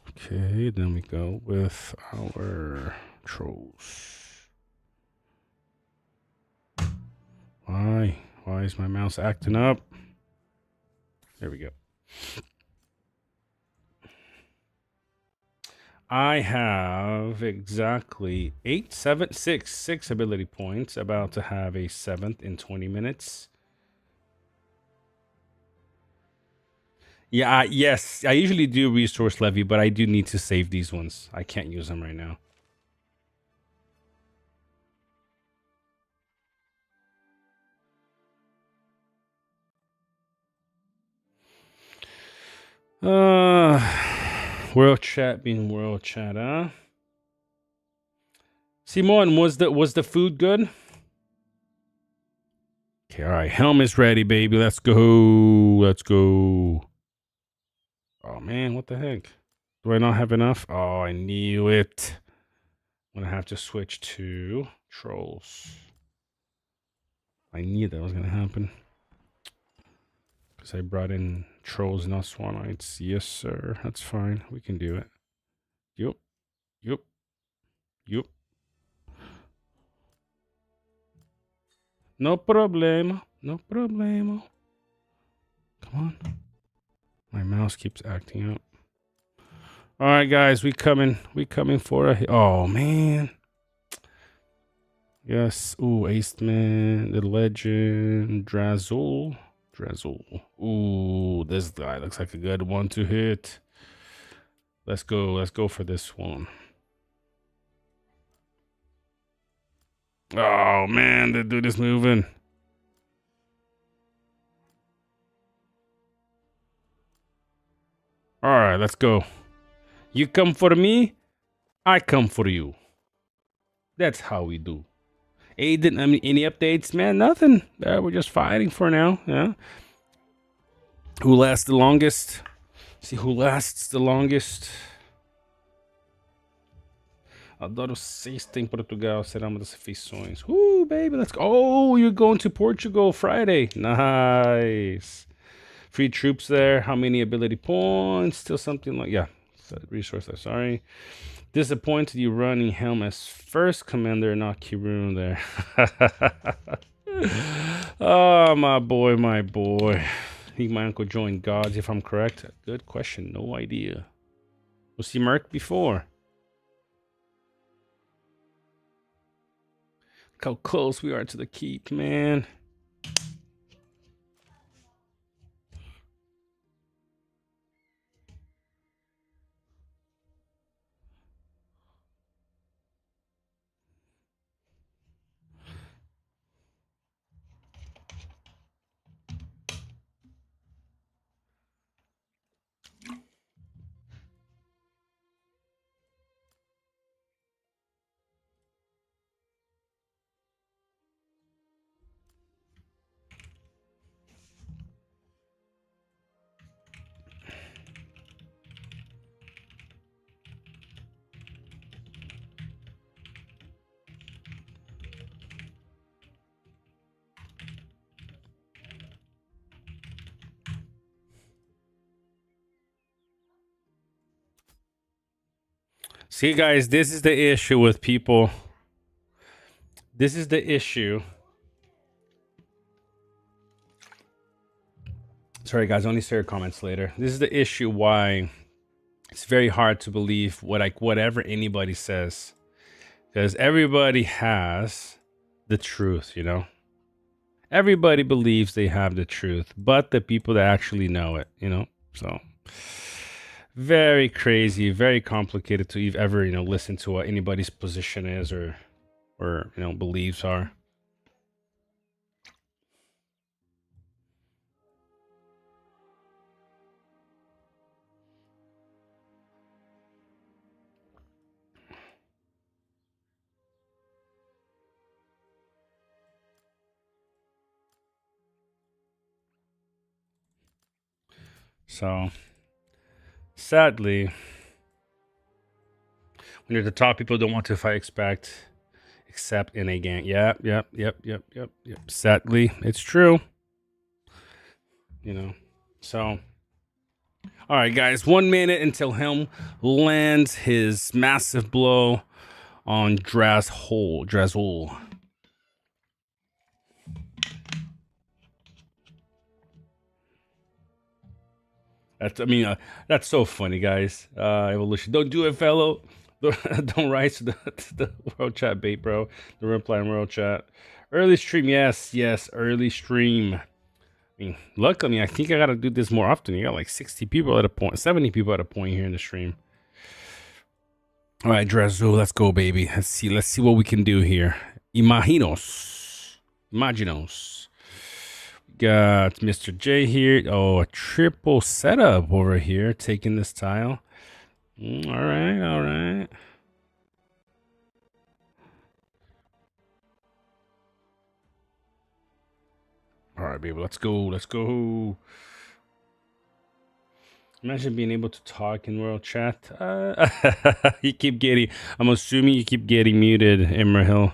Okay, then we go with our trolls. Why? Why is my mouse acting up? There we go. I have exactly 6 ability points. About to have a 7th in 20 minutes. Yeah, yes, I usually do resource levy, but I do need to save these ones. I can't use them right now. World chat being world chat, huh? Simon, was the food good? Okay, all right. Helm is ready, baby. Let's go. Let's go. Oh man, what the heck? Do I not have enough? Oh, I knew it. I'm gonna have to switch to trolls. I knew that was gonna happen. Because I brought in trolls, not swanites. Yes, sir. That's fine. We can do it. Yup. Yup. Yup. No problema. No problema. Come on. My mouse keeps acting up. All right, guys. We coming for a... Oh, man. Yes. Ooh, Aceman. The Legend. Drazzle. Ooh, this guy looks like a good one to hit. Let's go. Let's go for this one. Oh, man. The dude is moving. All right, let's go. You come for me, I come for you. That's how we do. Aiden, I mean, any updates, man? Nothing. We're just fighting for now. Yeah. Who lasts the longest? See who lasts the longest. Adoro sexta em Portugal. Será uma das refeições. Baby, let's go. Oh, you're going to Portugal Friday. Nice. Free troops there. How many ability points? Still something like, yeah. Resource there, sorry. Disappointed you running Helm as first commander, not Kirun there. Oh, my boy, my boy. I think my uncle joined gods, if I'm correct. Good question. No idea. Was he Merc before? Look how close we are to the keep, man. See, guys, this is the issue with people. This is the issue. Sorry, guys. Only say your comments later. This is the issue why it's very hard to believe whatever anybody says, because everybody has the truth. You know, everybody believes they have the truth, but the people that actually know it. You know, so very crazy, very complicated to ever listen to what anybody's position is or beliefs are. So sadly, when you're the top, people don't want to fight except in a gang. Yep. Sadly, it's true. So all right, guys, 1 minute until Helm lands his massive blow on Drazul. That's so funny, guys. Evolution. Don't do it, fellow. Don't rise to the world chat bait, bro. The reply in world chat. Early stream, yes, early stream. Luckily, I think I gotta do this more often. You got like 60 people at a point, 70 people at a point here in the stream. All right, Drazul, let's go, baby. Let's see what we can do here. Imaginos. Got Mr. J here. Oh, a triple setup over here, taking this tile. All right. All right, baby, let's go. Imagine being able to talk in world chat. I'm assuming you keep getting muted, Imrahil.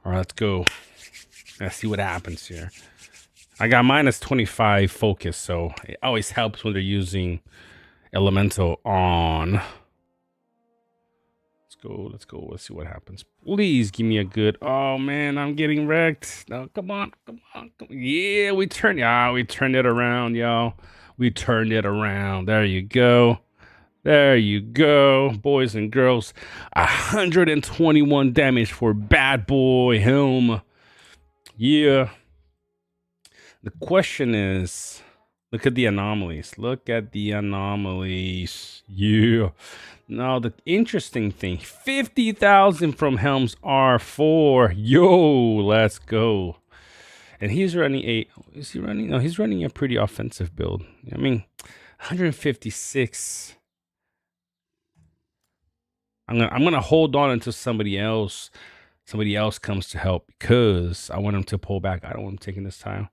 All right, let's go. Let's see what happens here. I got -25 focus, so it always helps when they're using elemental on. Let's go. Let's see what happens. Please give me a good. Oh man, I'm getting wrecked. No, come on. Yeah, we turned it around, y'all. We turned it around. There you go, boys and girls. 121 damage for bad boy Helm. Yeah. The question is, look at the anomalies. Yeah. Now, the interesting thing, 50,000 from Helm's R4. Yo, let's go. And he's running he's running a pretty offensive build. 156. I'm gonna hold on until somebody else comes to help, because I want him to pull back. I don't want him taking this tile.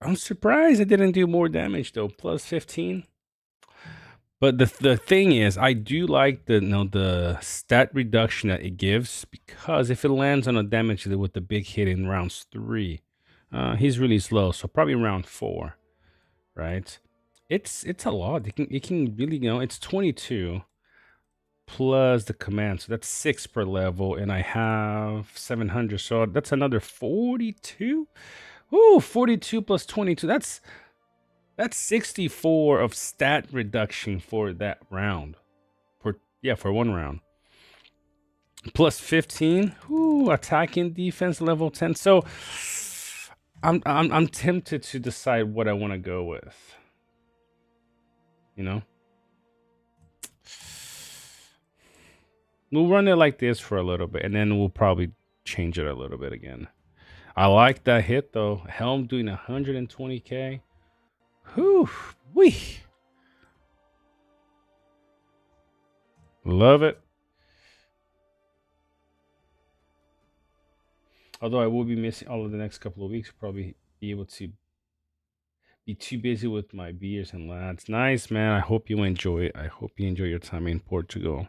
I'm surprised it didn't do more damage though. Plus 15. But the thing is, I do like the stat reduction that it gives, because if it lands on a damage with the big hit in rounds 3, he's really slow. So probably round 4, right? It's a lot. It can really it's 22 plus the command, so that's 6 per level, and I have 700, so that's another 42. Ooh, 42 plus 22. That's 64 of stat reduction for that round. For 1 round. Plus 15. Ooh, attacking defense level 10. So I'm tempted to decide what I want to go with. We'll run it like this for a little bit, and then we'll probably change it a little bit again. I like that hit though. Helm doing 120k. Whew, wee. Love it. Although I will be missing all of the next couple of weeks, probably be able to be too busy with my beers and lads. Nice, man. I hope you enjoy it. I hope you enjoy your time in Portugal.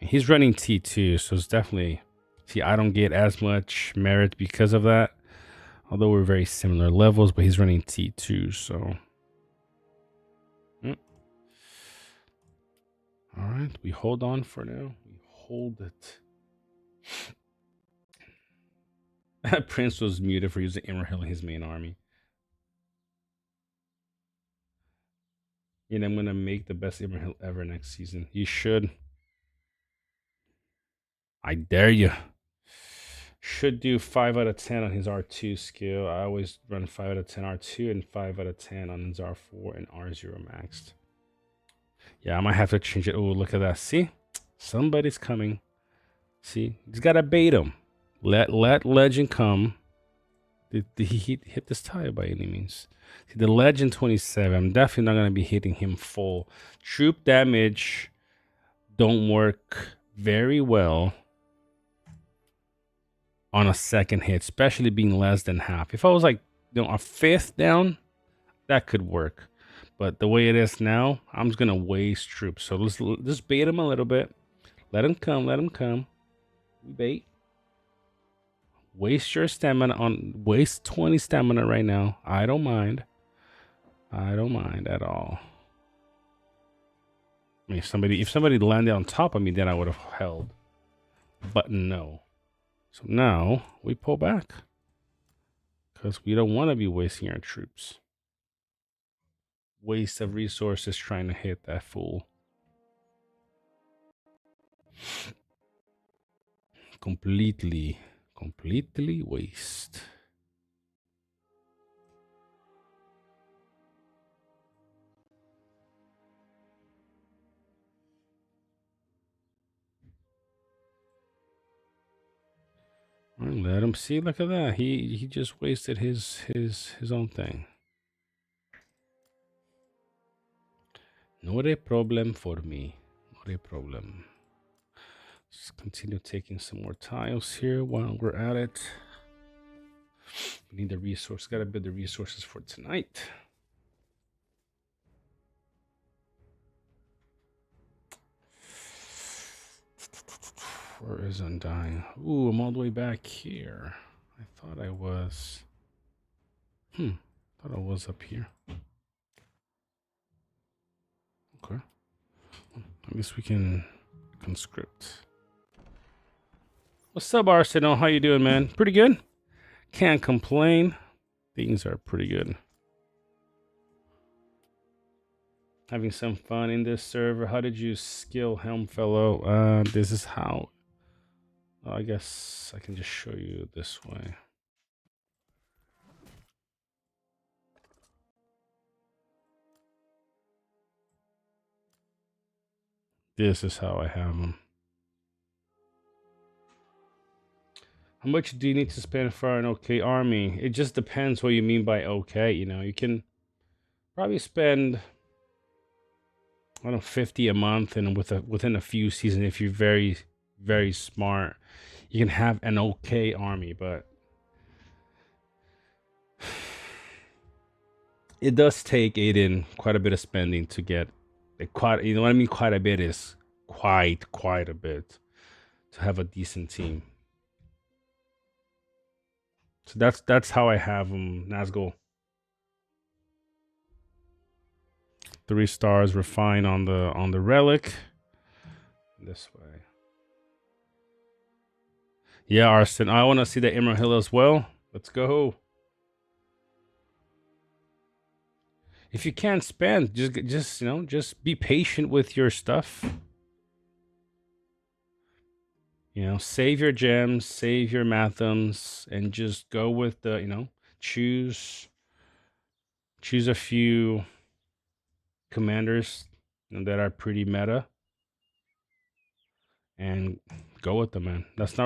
He's running T2, so it's definitely... See, I don't get as much merit because of that. Although we're very similar levels, but he's running T2, so... All right, we hold on for now. We hold it. Prince was muted for using Imrahil in his main army. And I'm gonna make the best Imrahil ever next season. You should. I dare you. Should do 5 out of 10 on his R2 skill. I always run 5 out of 10 R2 and 5 out of 10 on his R4 and R0 maxed. Yeah, I might have to change it. Oh, look at that. See? Somebody's coming. See? He's got to bait him. Let Legend come. Did he hit this tile by any means? See, the Legend 27. I'm definitely not going to be hitting him full. Troop damage don't work very well on a second hit, especially being less than half. If I was like, a fifth down, that could work. But the way it is now, I'm just gonna waste troops. So let's just bait him a little bit. Let him come. Let him come. Bait. Waste your stamina on. Waste 20 stamina right now. I don't mind. I don't mind at all. I mean, if somebody landed on top of me, then I would have held. But no. So now we pull back because we don't want to be wasting our troops. Waste of resources trying to hit that fool. Completely waste. Let him see. Look at that. He just wasted his own thing. Not a problem for me. Not a problem. Just continue taking some more tiles here while we're at it. We need the resource. Gotta build the resources for tonight. Where is Undying? Ooh, I'm all the way back here. I thought I was. Thought I was up here. Okay. I guess we can conscript. What's up, Arsenal? How you doing, man? Pretty good. Can't complain. Things are pretty good. Having some fun in this server. How did you skill Helmfellow? This is how. I guess I can just show you this way. This is how I have them. How much do you need to spend for an okay army? It just depends what you mean by okay. You can probably spend, I don't know, 50 a month, and within a few seasons, if you're very, very smart, you can have an okay army. But it does take Aiden quite a bit of spending to get quite. You know what I mean? Quite a bit is quite a bit to have a decent team. So that's how I have Nazgul. 3 stars, refine on the relic. This way. Yeah, Arson. I want to see the Emerald Hill as well. Let's go. If you can't spend, just be patient with your stuff. Save your gems, save your mathams, and just go with the, choose a few commanders that are pretty meta and go with them, man. There's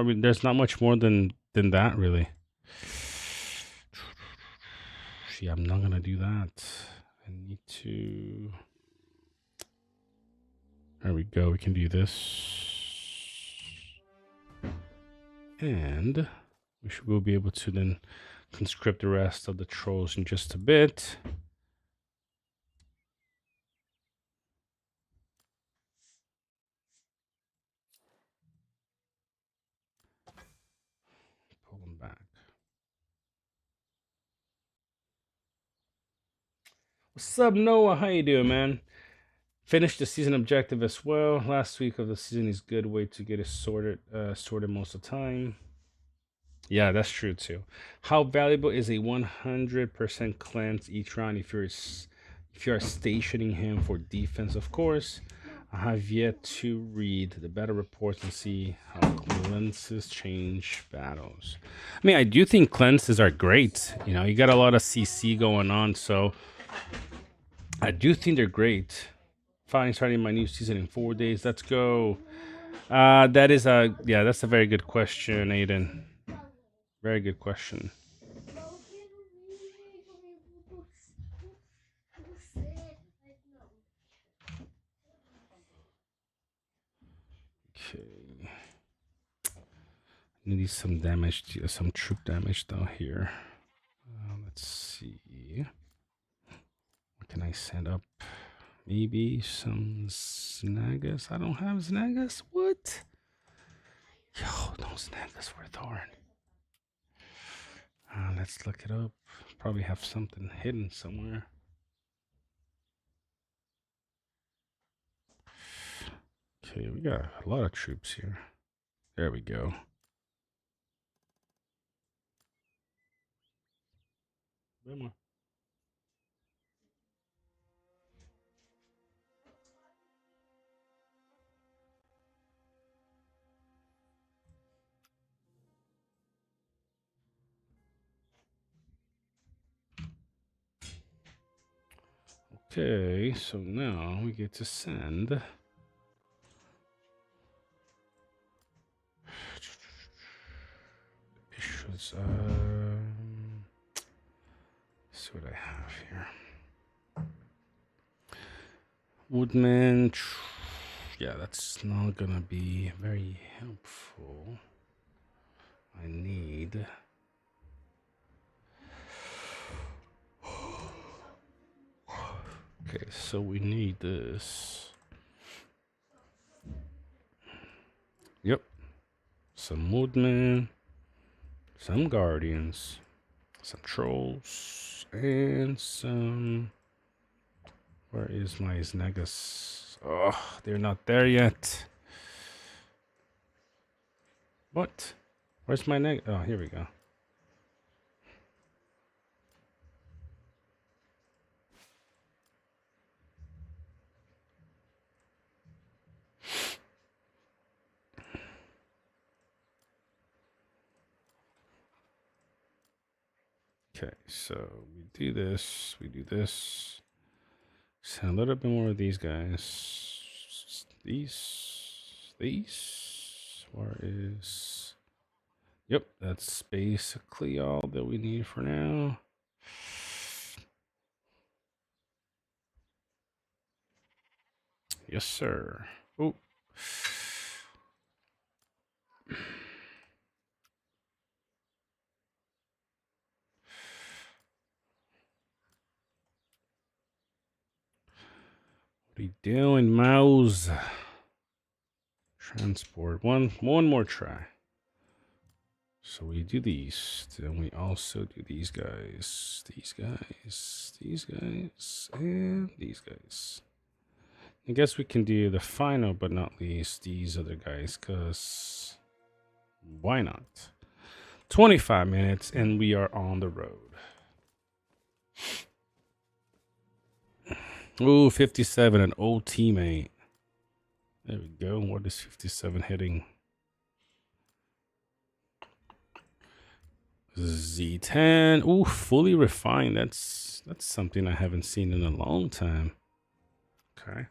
not much more than that, really. See, I'm not gonna do that. I need to. There we go. We can do this. And we'll be able to then conscript the rest of the trolls in just a bit. Pull them back. What's up, Noah? How you doing, man? Finished the season objective as well. Last week of the season is good way to get it sorted most of the time. Yeah, that's true too. How valuable is a 100% cleanse each round if you are stationing him for defense? Of course, I have yet to read the battle reports and see how cleanses change battles. I mean, I do think cleanses are great. You know, you got a lot of CC going on, so I do think they're great. Finally starting my new season in 4 days. Let's go. That's a very good question, Aiden. Very good question. Okay. Need some damage, some troop damage down here. Let's see. What can I send up? Maybe some Snagas. I don't have Snagas. What? Yo, no Snagas for Thorn. Let's look it up. Probably have something hidden somewhere. Okay, we got a lot of troops here. There we go. Bit more. Okay, so now we get to send. Let's see what I have here. Woodman. Yeah, that's not gonna be very helpful. I need. Okay, so we need this. Yep. Some woodmen, some guardians, some trolls, and some. Where is my Snagas? Oh, they're not there yet. What? Where's my neg? Oh, here we go. Okay, so we do this, we do this. Send a little bit more of these guys. These. Where is? Yep, that's basically all that we need for now. Yes, sir. Oh. What are you doing, mouse? Transport. One more try. So we do these. Then we also do these guys. These guys. These guys. And these guys. I guess we can do the final but not least these other guys, because why not? 25 minutes and we are on the road. Ooh, 57, an old teammate. There we go. What is 57 hitting? Z10. Ooh, fully refined. That's something I haven't seen in a long time. Okay.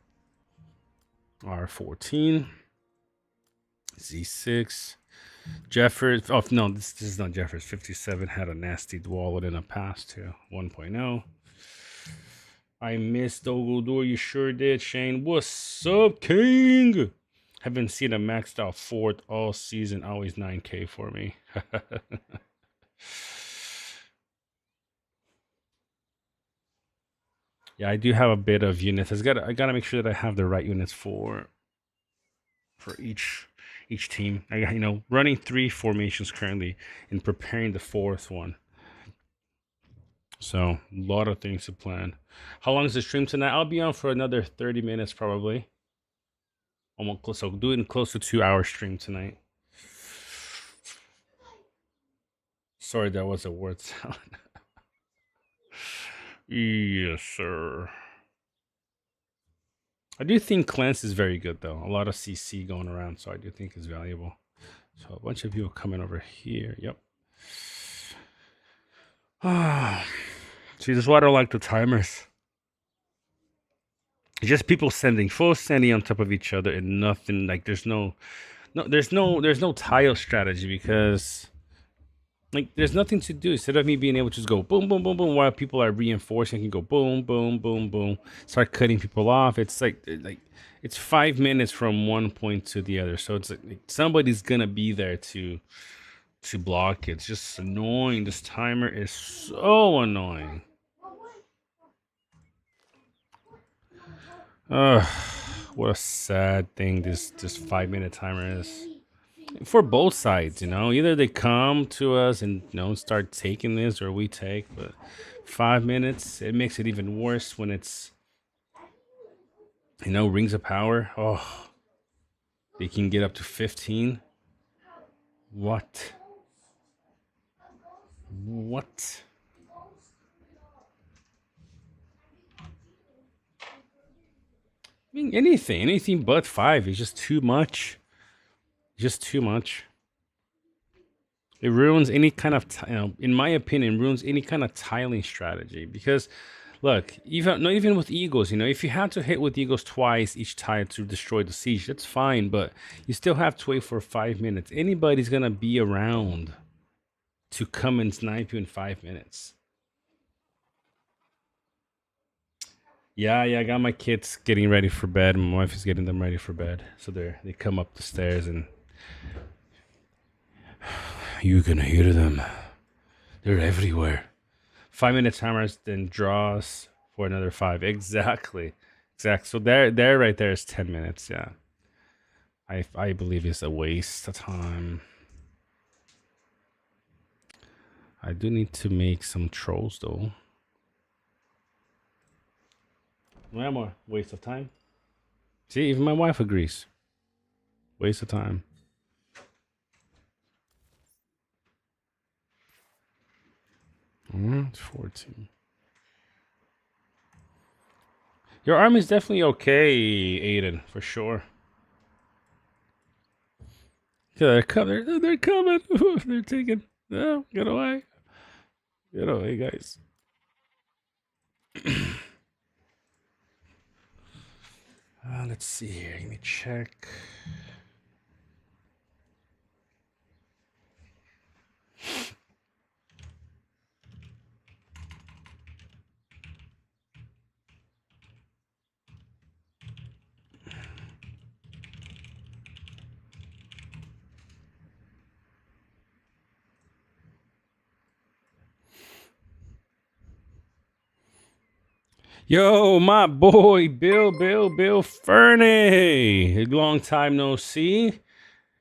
R14. Z6. Jeffers. Oh, no, this is not Jeffers. 57 had a nasty wallet in a pass to 1.0. I missed Oguldur. You sure did, Shane. What's up, King? Haven't seen a maxed out fort all season. Always 9K for me. Yeah, I do have a bit of units. I gotta make sure that I have the right units for each team. I got, running 3 formations currently and preparing the 4th one. So a lot of things to plan. How long is the stream tonight? I'll be on for another 30 minutes probably. Almost close. So do it in close to 2 hour stream tonight. Sorry, that was a word sound. Yes, sir. I do think cleanse is very good though. A lot of CC going around, so I do think it's valuable. So a bunch of people coming over here. Yep. See, this is why I don't like the timers. It's just people sending on top of each other and nothing. Like there's no tile strategy because like there's nothing to do. Instead of me being able to just go boom, boom, boom, boom, while people are reinforcing, I can go boom, boom, boom, boom, start cutting people off. It's like it's 5 minutes from one point to the other. So it's like somebody's gonna be there to block it. It's just annoying. This timer is so annoying. What a sad thing this 5 minute timer is. For both sides, you know. Either they come to us and start taking this or we take, but 5 minutes, it makes it even worse when it's rings of power. Oh, they can get up to 15. What? I mean, anything but 5 is just too much. Just too much. It ruins any kind of, in my opinion, ruins any kind of tiling strategy. Because, look, not even with eagles, if you had to hit with eagles twice each time to destroy the siege, that's fine. But you still have to wait for 5 minutes. Anybody's gonna be around to come and snipe you in 5 minutes. Yeah, I got my kids getting ready for bed. My wife is getting them ready for bed. So they come up the stairs and you can hear them. They're everywhere. 5 minute timers, then draws for another 5. Exactly. So there right there is 10 minutes. Yeah. I believe it's a waste of time. I do need to make some trolls though. No more waste of time. See, even my wife agrees. Waste of time. It's 14. Your army's definitely okay, Aiden, for sure. Yeah, they're coming. They're coming. They're taking. No, get away. Get away, guys. Let's see here. Let me check. Yo, my boy, Bill Fernie. Long time no see.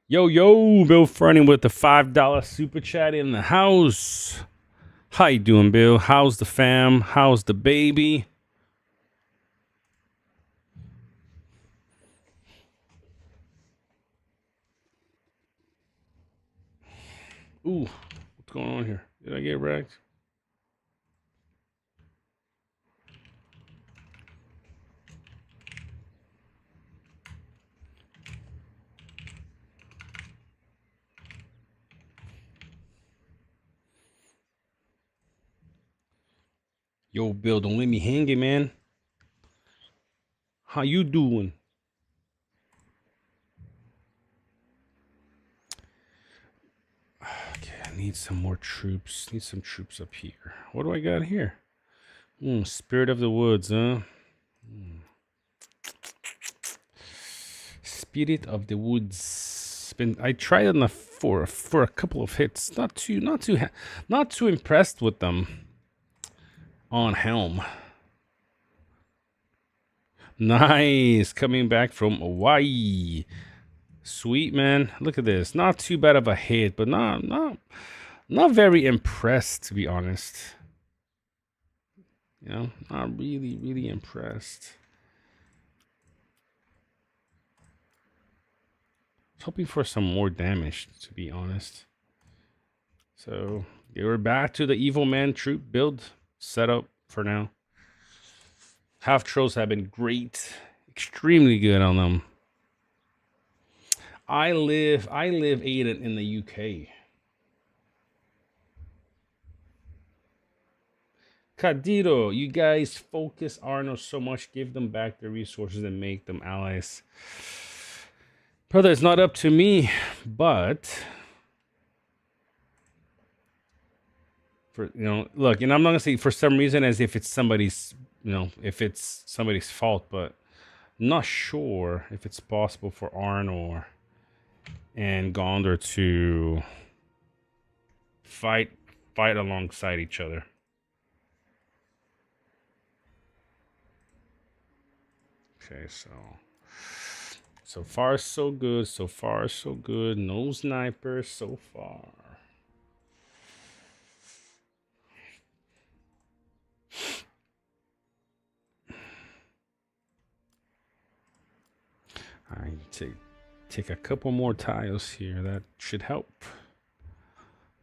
Yo, Bill Fernie with the $5 super chat in the house. How you doing, Bill? How's the fam? How's the baby? Ooh, what's going on here? Did I get wrecked? Yo, Bill, don't let me hang it, man. How you doing? Okay, I need some more troops. Need some troops up here. What do I got here? Spirit of the woods, huh? Spirit of the woods. I tried it for a couple of hits. Not too impressed with them. On helm. Nice. Coming back from Hawaii. Sweet, man. Look at this. Not too bad of a hit, but not very impressed, to be honest. You know, not really impressed. I was hoping for some more damage, to be honest. So we're back to the evil man troop build setup for now. Half trolls have been great, extremely good on them. I live Aiden in the UK. Cadito, you guys focus Arno so much, give them back their resources and make them allies. Brother, it's not up to me, but for look, and I'm not gonna say for some reason as if it's somebody's, if it's somebody's fault, but I'm not sure if it's possible for Arnor and Gondor to fight alongside each other. Okay, so far so good. So far so good. No snipers so far. I take a couple more tiles here. That should help.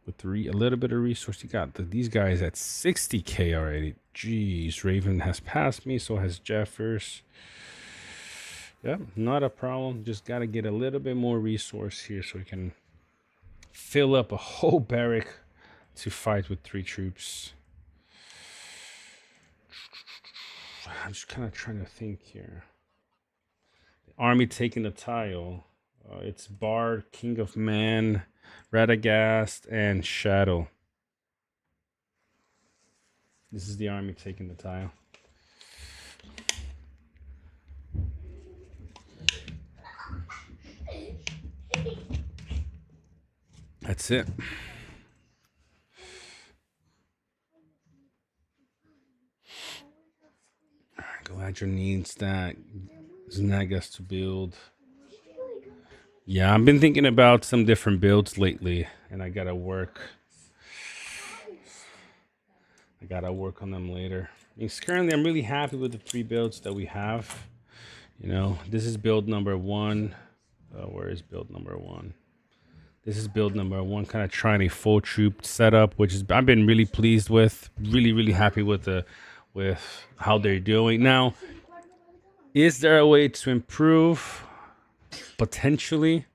With a little bit of resource, you got these guys at 60k already. Jeez, Raven has passed me, so has Jeffers. Yep, not a problem. Just got to get a little bit more resource here so we can fill up a whole barrack to fight with 3 troops. I'm just kind of trying to think here. The army taking the tile. It's Bard, King of Man, Radagast, and Shadow. This is the army taking the tile. That's it. Galadriel needs that Znagas to build. Yeah, I've been thinking about some different builds lately, and I gotta work on them later. I mean, currently I'm really happy with the 3 builds that we have. This is build number 1. Where is build number 1? This is build number 1, kind of trying a full troop setup, which is I've been really pleased with. Really happy with how they're doing. Now, is there a way to improve? Potentially.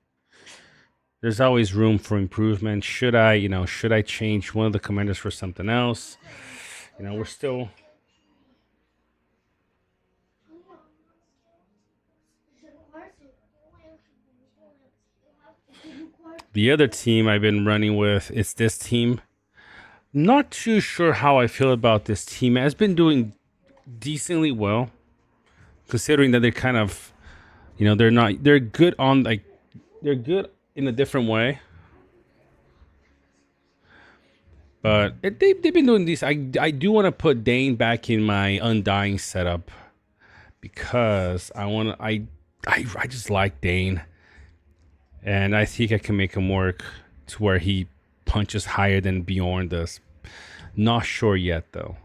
There's always room for improvement. Should I change one of the commanders for something else? We're still. The other team I've been running with is this team. Not too sure how I feel about this team. It has been doing decently well, considering that they're kind of, they're good on they're good in a different way. But they've been doing this. I do want to put Dane back in my Undying setup because I just like Dane. And I think I can make him work to where he punches higher than Bjorn does. Not sure yet, though.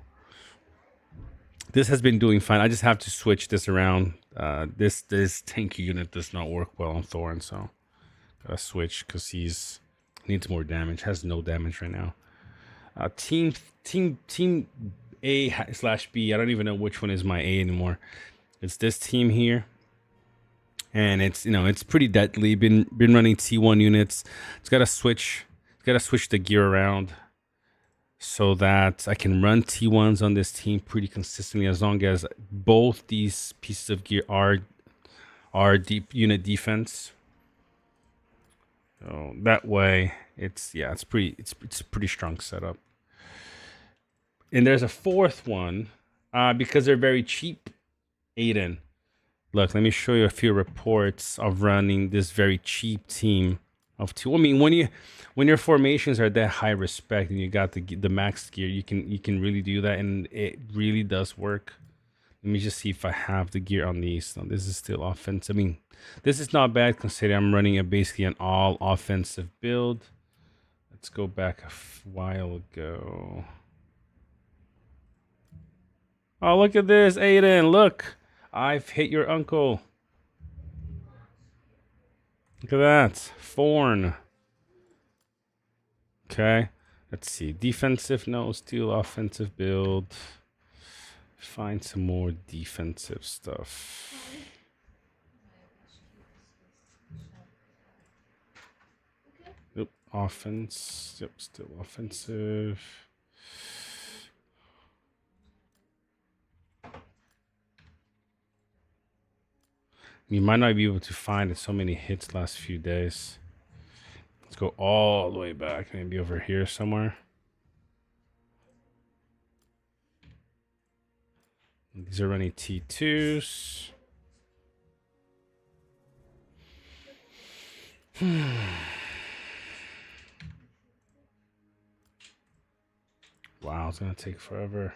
This has been doing fine. I just have to switch this around. This tanky unit does not work well on Thorin, so gotta switch because he's needs more damage. Has no damage right now. Team A/B. I don't even know which one is my A anymore. It's this team here. And it's it's pretty deadly. Been running T1 units. It's gotta switch the gear around so that I can run T1s on this team pretty consistently as long as both these pieces of gear are deep unit defense. So that way it's a pretty strong setup. And there's a 4th one because they're very cheap. Aiden. Look, let me show you a few reports of running this very cheap team of 2. I mean, when your formations are that high respect and you got the max gear, you can really do that, and it really does work. Let me just see if I have the gear on these. No, this is still offensive. I mean, this is not bad considering I'm running basically an all offensive build. Let's go back a while ago. Oh, look at this, Aiden. Look. I've hit your uncle. Look at that. Thorn. Okay. Let's see. Defensive, no. Steel, offensive build. Find some more defensive stuff. Yep. Offense. Yep. Still offensive. You might not be able to find it. So many hits last few days. Let's go all the way back. Maybe over here somewhere. These are running T2s. Wow, it's gonna take forever.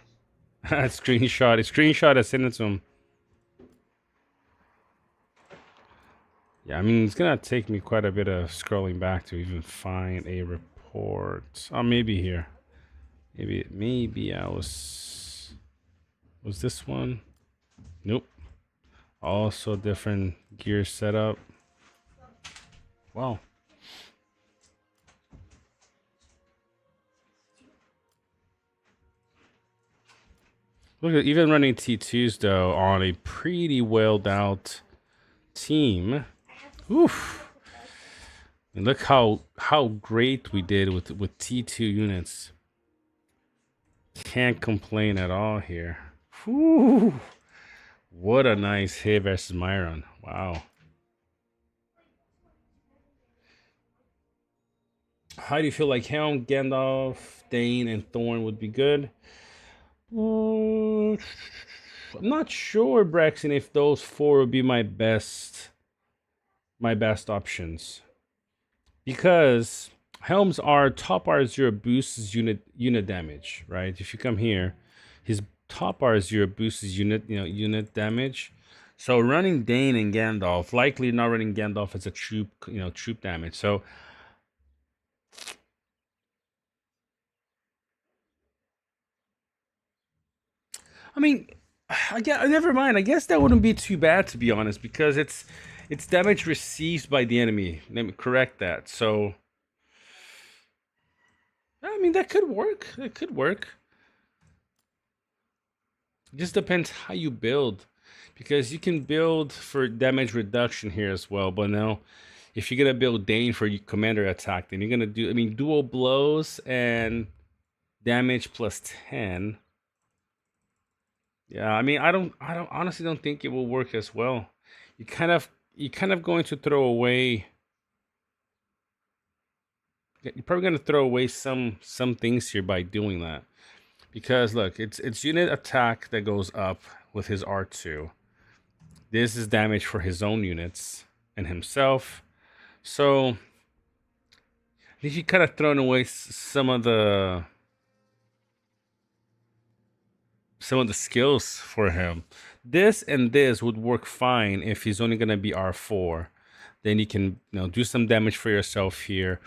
Screenshot. I sent it to him. Yeah, I mean, it's gonna take me quite a bit of scrolling back to even find a report. Oh, maybe here. Maybe I was this one? Nope. Also different gear setup. Wow. Look at even running T2s though on a pretty welled out team. Oof. And look how great we did with T2 units. Can't complain at all here. Whew. What a nice hit versus Myron. Wow. How do you feel like Helm, Gandalf, Dane, and Thorn would be good? I'm not sure, Braxton, if those four would be my best options. Because Helms are top R0 boosts unit damage, right? If you come here, his top R0 boosts unit damage. So running Dane and Gandalf, likely not running Gandalf as a troop damage. So I mean, never mind. I guess that wouldn't be too bad, to be honest, because it's damage received by the enemy. Let me correct that. So I mean, that could work. It could work. It just depends how you build, because you can build for damage reduction here as well. But now, if you're gonna build Dane for commander attack, then you're gonna do, I mean, dual blows and damage plus 10. Yeah, I mean, I don't honestly don't think it will work as well. You kind of going to throw away. You're probably going to throw away some things here by doing that, because look, it's unit attack that goes up with his R2. This is damage for his own units and himself. So I think you kind of thrown away some of the skills for him. This and this would work fine if he's only gonna be R4. Then you can do some damage for yourself here,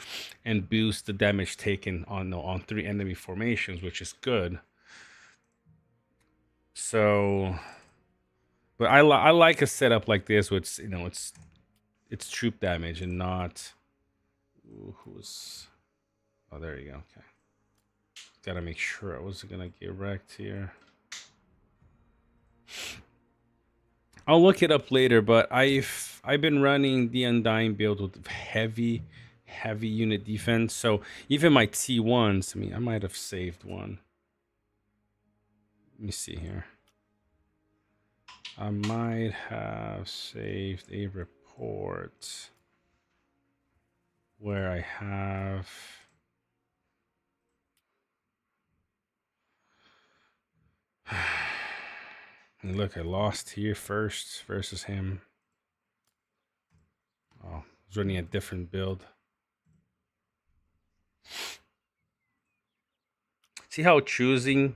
and boost the damage taken on 3 enemy formations, which is good. So, but I like a setup like this, which it's troop damage and not. Ooh, who's? Oh, there you go. Okay, gotta make sure I wasn't gonna get wrecked here. I'll look it up later, but I've been running the Undying build with heavy unit defense. So even my T1s, I mean, I might have saved one. Let me see here. I might have saved a report where I have. And look, I lost here first versus him. Oh, he's running a different build. See how choosing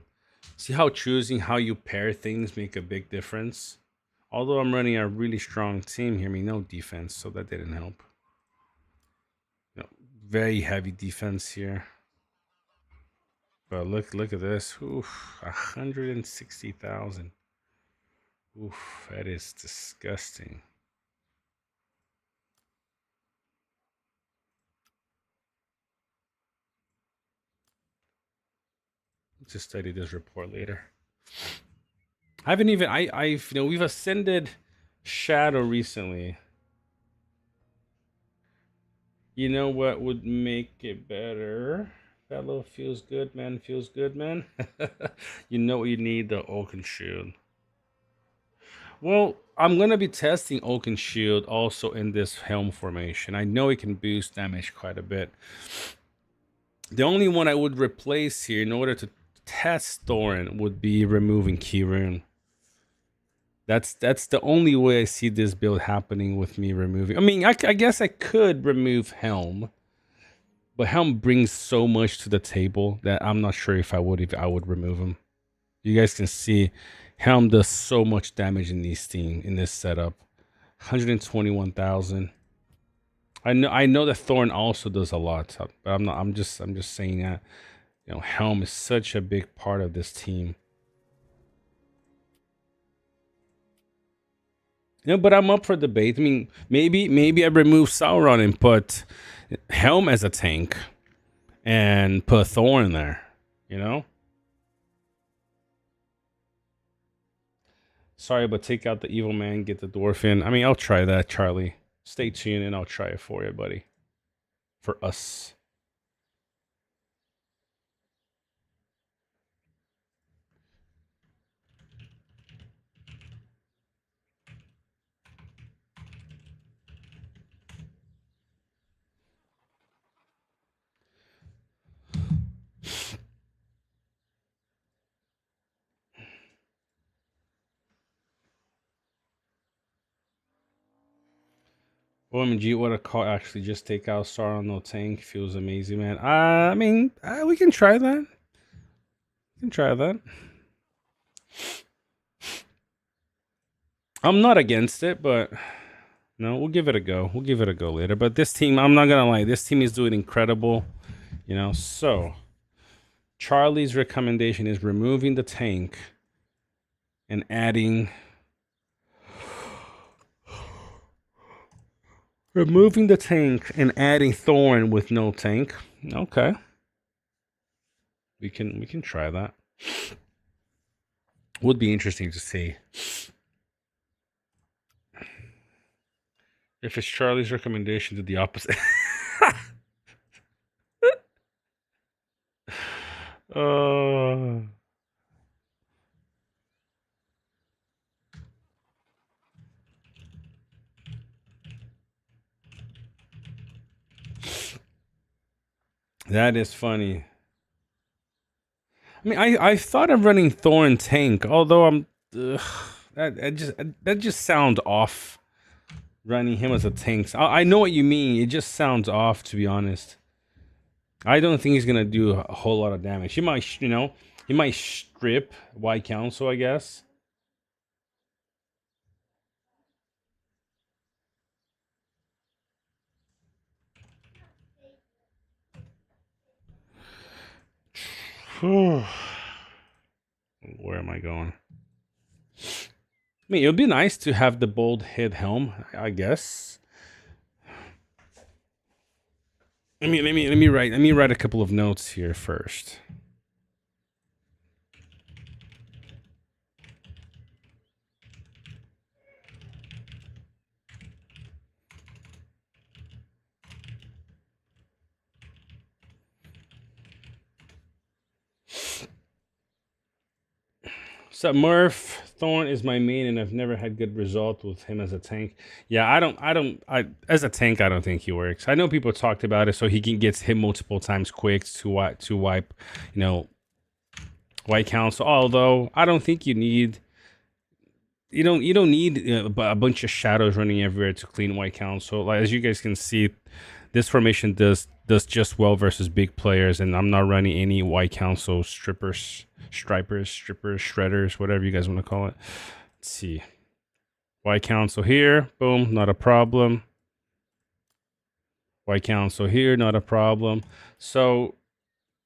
how you pair things make a big difference. Although I'm running a really strong team here, I mean, no defense, so that didn't help. Very heavy defense here. But look at this. Oof, 160,000. Oof, that is disgusting. Let's just study this report later. I haven't even I've we've ascended Shadow recently. You know what would make it better? Fellow feels good, man. Feels good, man. You know what you need? The Oaken Shield. Well, I'm gonna be testing Oaken Shield also in this helm formation. I know it can boost damage quite a bit. The only one I would replace here in order to test Thorin would be removing Kieran. That's the only way I see this build happening with me removing. I mean, I guess I could remove Helm, but Helm brings so much to the table that I'm not sure if I would remove him. You guys can see Helm does so much damage in this setup. 121,000. I know that Thorn also does a lot, but I'm just saying that Helm is such a big part of this team. But I'm up for debate. I mean, maybe I remove Sauron and put Helm as a tank and put Thorn there, Sorry, but take out the evil man, get the dwarf in. I mean, I'll try that, Charlie. Stay tuned and I'll try it for you, buddy. For us. OMG, what a call. Actually, just take out Sauron, no tank. Feels amazing, man. I mean, we can try that. We can try that. I'm not against it, but no, we'll give it a go. We'll give it a go later. But this team, I'm not going to lie, this team is doing incredible, So, Charlie's recommendation is removing the tank and adding... Removing the tank and adding Thorn with no tank. Okay. We can try that. Would be interesting to see. If it's Charlie's recommendation to the opposite. That is funny. I mean, I thought of running Thorn tank, although that just sounds off. Running him as a tank. I know what you mean. It just sounds off, to be honest. I don't think he's gonna do a whole lot of damage. He might, he might strip White Council, I guess. Where am I going? I mean, it would be nice to have the bold head helm, I guess. Let me write a couple of notes here first. So Murph Thorn is my main, and I've never had good result with him as a tank. Yeah, I as a tank, I don't think he works. I know people talked about it, so he gets hit multiple times quick to wipe, White Council. Although I don't think you don't need a bunch of shadows running everywhere to clean White Council. Like, as you guys can see, this formation does just well versus big players, and I'm not running any White Council stripers, shredders, whatever you guys want to call it. Let's see. White Council here, boom, not a problem. White Council here, not a problem. So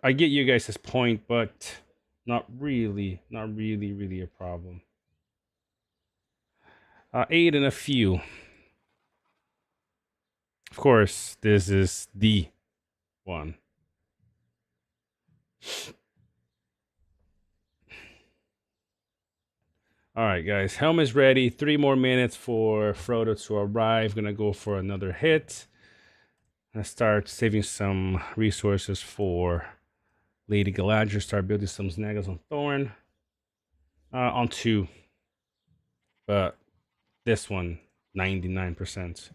I get you guys' point, but not really a problem. 8 and a few. Of course, this is the one. All right, guys. Helm is ready. 3 more minutes for Frodo to arrive. Gonna go for another hit. Gonna start saving some resources for Lady Galadriel. Start building some snaggles on Thorn. On 2. But this one, 99%.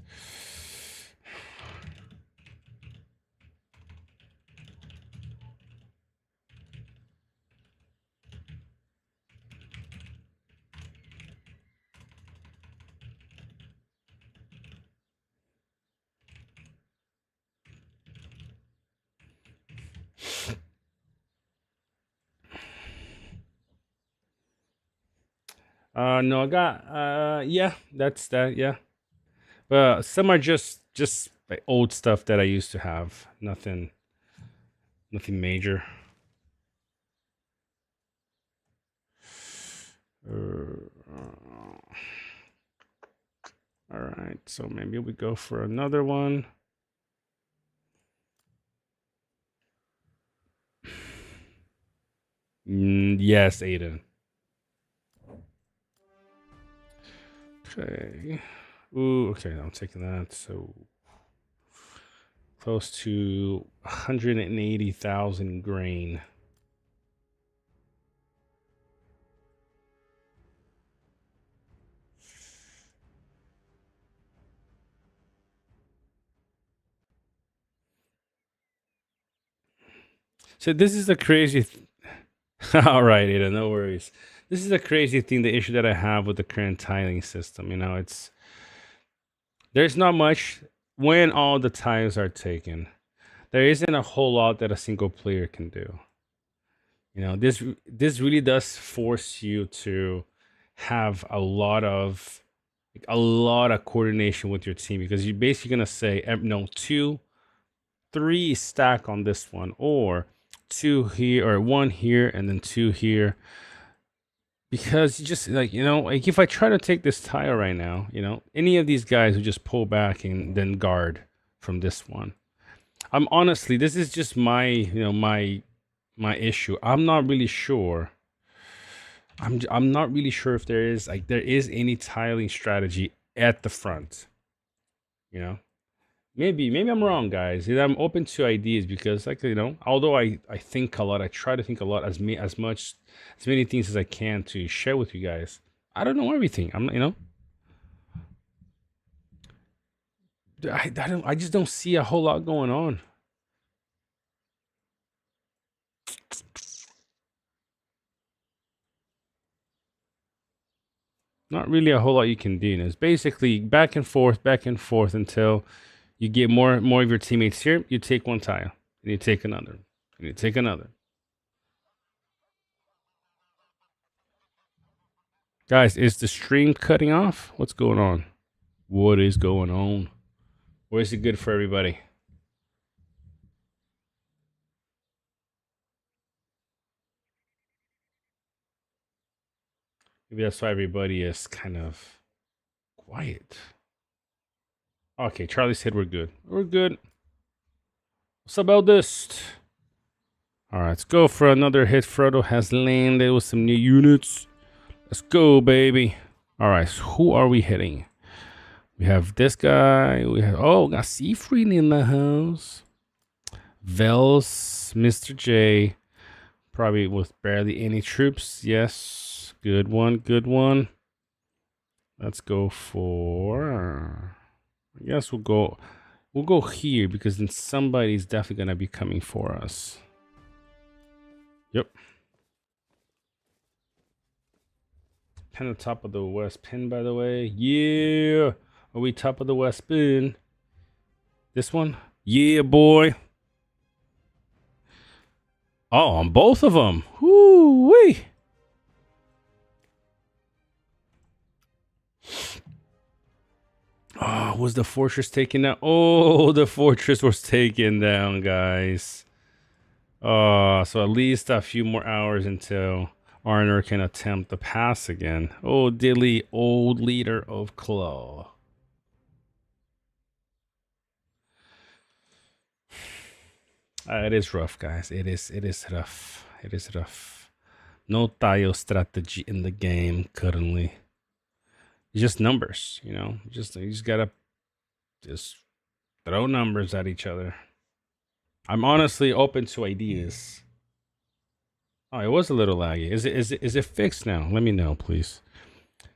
No, I got yeah, that's that, yeah. But some are just like old stuff that I used to have. Nothing major. All right, so maybe we go for another one. Yes, Aiden. Okay. Ooh, okay, I'm taking that. So close to 180,000 grain. So this is the crazy. All right, Ada, no worries. This is the crazy thing, the issue that I have with the current tiling system. You know, there's not much when all the tiles are taken. There isn't a whole lot that a single player can do. You know, this really does force you to have a lot of coordination with your team, because you're basically gonna say no, 2, 3 stack on this one, or 2 here, or 1 here, and then 2 here. Because you just like, you know, like if I try to take this tile right now, you know, any of these guys would just pull back and then guard from this one. I'm honestly, this is just my, you know, my issue. I'm not really sure. I'm not really sure if there is any tiling strategy at the front. You know, maybe I'm wrong, guys. I'm open to ideas, because, like, you know, although I think a lot, I try to think a lot, as many things as I can to share with you guys. I don't know everything. I'm, you know, I just don't see a whole lot going on. Not really a whole lot you can do. And it's basically back and forth until you get more of your teammates here. You take one tile, and you take another, and you take another. Guys, is the stream cutting off? What's going on? What is going on? Or is it good for everybody? Maybe that's why everybody is kind of quiet. Okay, Charlie said we're good. We're good. What's about this? All right, let's go for another hit. Frodo has landed with some new units. Let's go, baby. All right, so who are we hitting? We have this guy. We have, got Seafried in the house. Vels, Mr. J. Probably with barely any troops. Yes, good one, good one. Let's go for, I guess we'll go here, because then somebody's definitely gonna be coming for us. Yep. Pin on top of the west pin, by the way. Yeah. Are we top of the west pin? This one? Yeah, boy. Oh, on both of them. Woo-wee. Oh, was the fortress taken down? Oh, the fortress was taken down, guys. So at least a few more hours until Arner can attempt the pass again. Oh, Dilly, old leader of Claw. It is rough, guys. It is rough. It is rough. No tayo strategy in the game currently. It's just numbers, you know. You just gotta just throw numbers at each other. I'm honestly open to ideas. Oh, it was a little laggy. Is it fixed now? Let me know, please.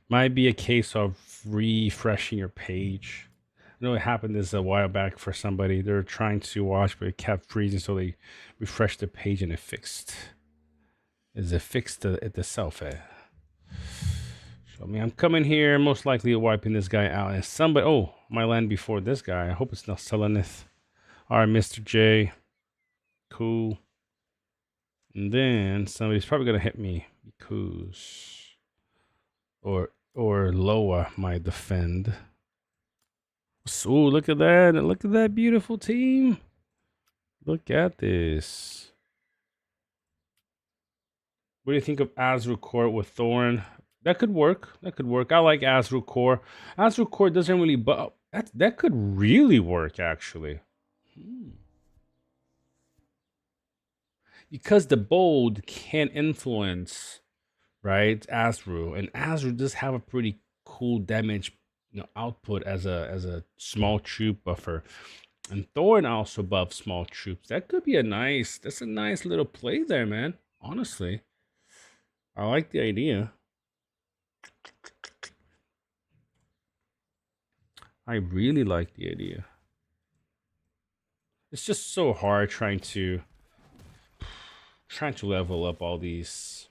Might be a case of refreshing your page. I know it happened this a while back for somebody. They're trying to watch, but it kept freezing, so they refreshed the page and it fixed. Is it fixed itself? So, I mean, I'm coming here, most likely wiping this guy out. And somebody, oh, my land before this guy. I hope it's not Selenith. All right, Mr. J. Cool. And then somebody's probably gonna hit me because, or Loa might defend. So look at that! Look at that beautiful team. Look at this. What do you think of Azru Court with Thorn? That could work. That could work. I like Azru Core. Azru Core doesn't really, but that could really work actually. Because the bold can influence, right, Azru, and Azru does have a pretty cool damage, you know, output as a small troop buffer, and Thorn also buffs small troops. That could be that's a nice little play there, man. Honestly, I like the idea. I really like the idea. It's just so hard trying to level up all these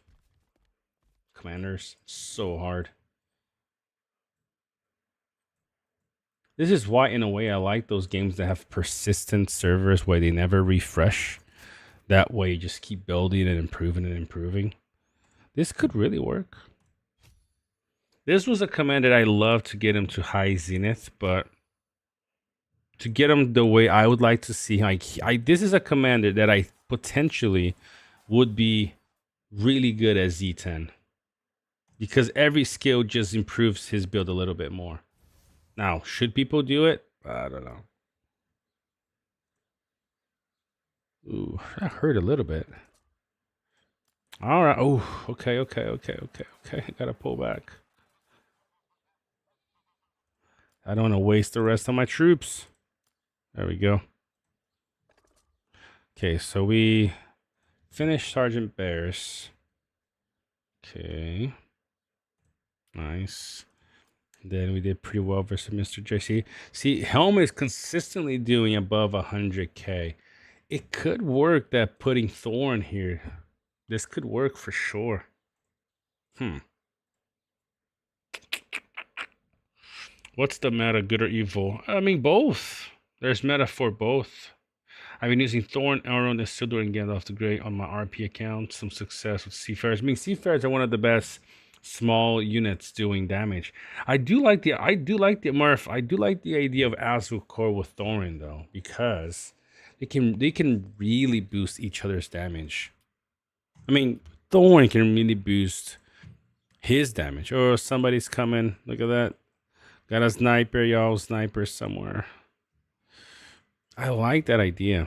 commanders. So hard. This is why, in a way, I like those games that have persistent servers where they never refresh. That way, you just keep building and improving and improving. This could really work. This was a command that I love to get him to high zenith, but to get him the way I would like to see, this is a commander that I potentially would be really good at Z10. Because every skill just improves his build a little bit more. Now, should people do it? I don't know. Ooh, that hurt a little bit. All right. Oh, okay. Gotta pull back. I don't want to waste the rest of my troops. There we go. Okay, so we finished Sergeant Bears. Okay. Nice. Then we did pretty well versus Mr. JC. See, Helm is consistently doing above 100k. It could work that putting Thorn here. This could work for sure. What's the meta, good or evil? I mean, both. There's meta for both. I've been using Thorn, Elrond, and Sildur and Gandalf the Great on my RP account. Some success with Seafarers. I mean, Seafarers are one of the best small units doing damage. I do like the Murph. I do like the idea of Azul Core with Thorin though, because they can really boost each other's damage. I mean, Thorin can really boost his damage. Oh, somebody's coming. Look at that. Got a sniper, y'all. Sniper somewhere. I like that idea.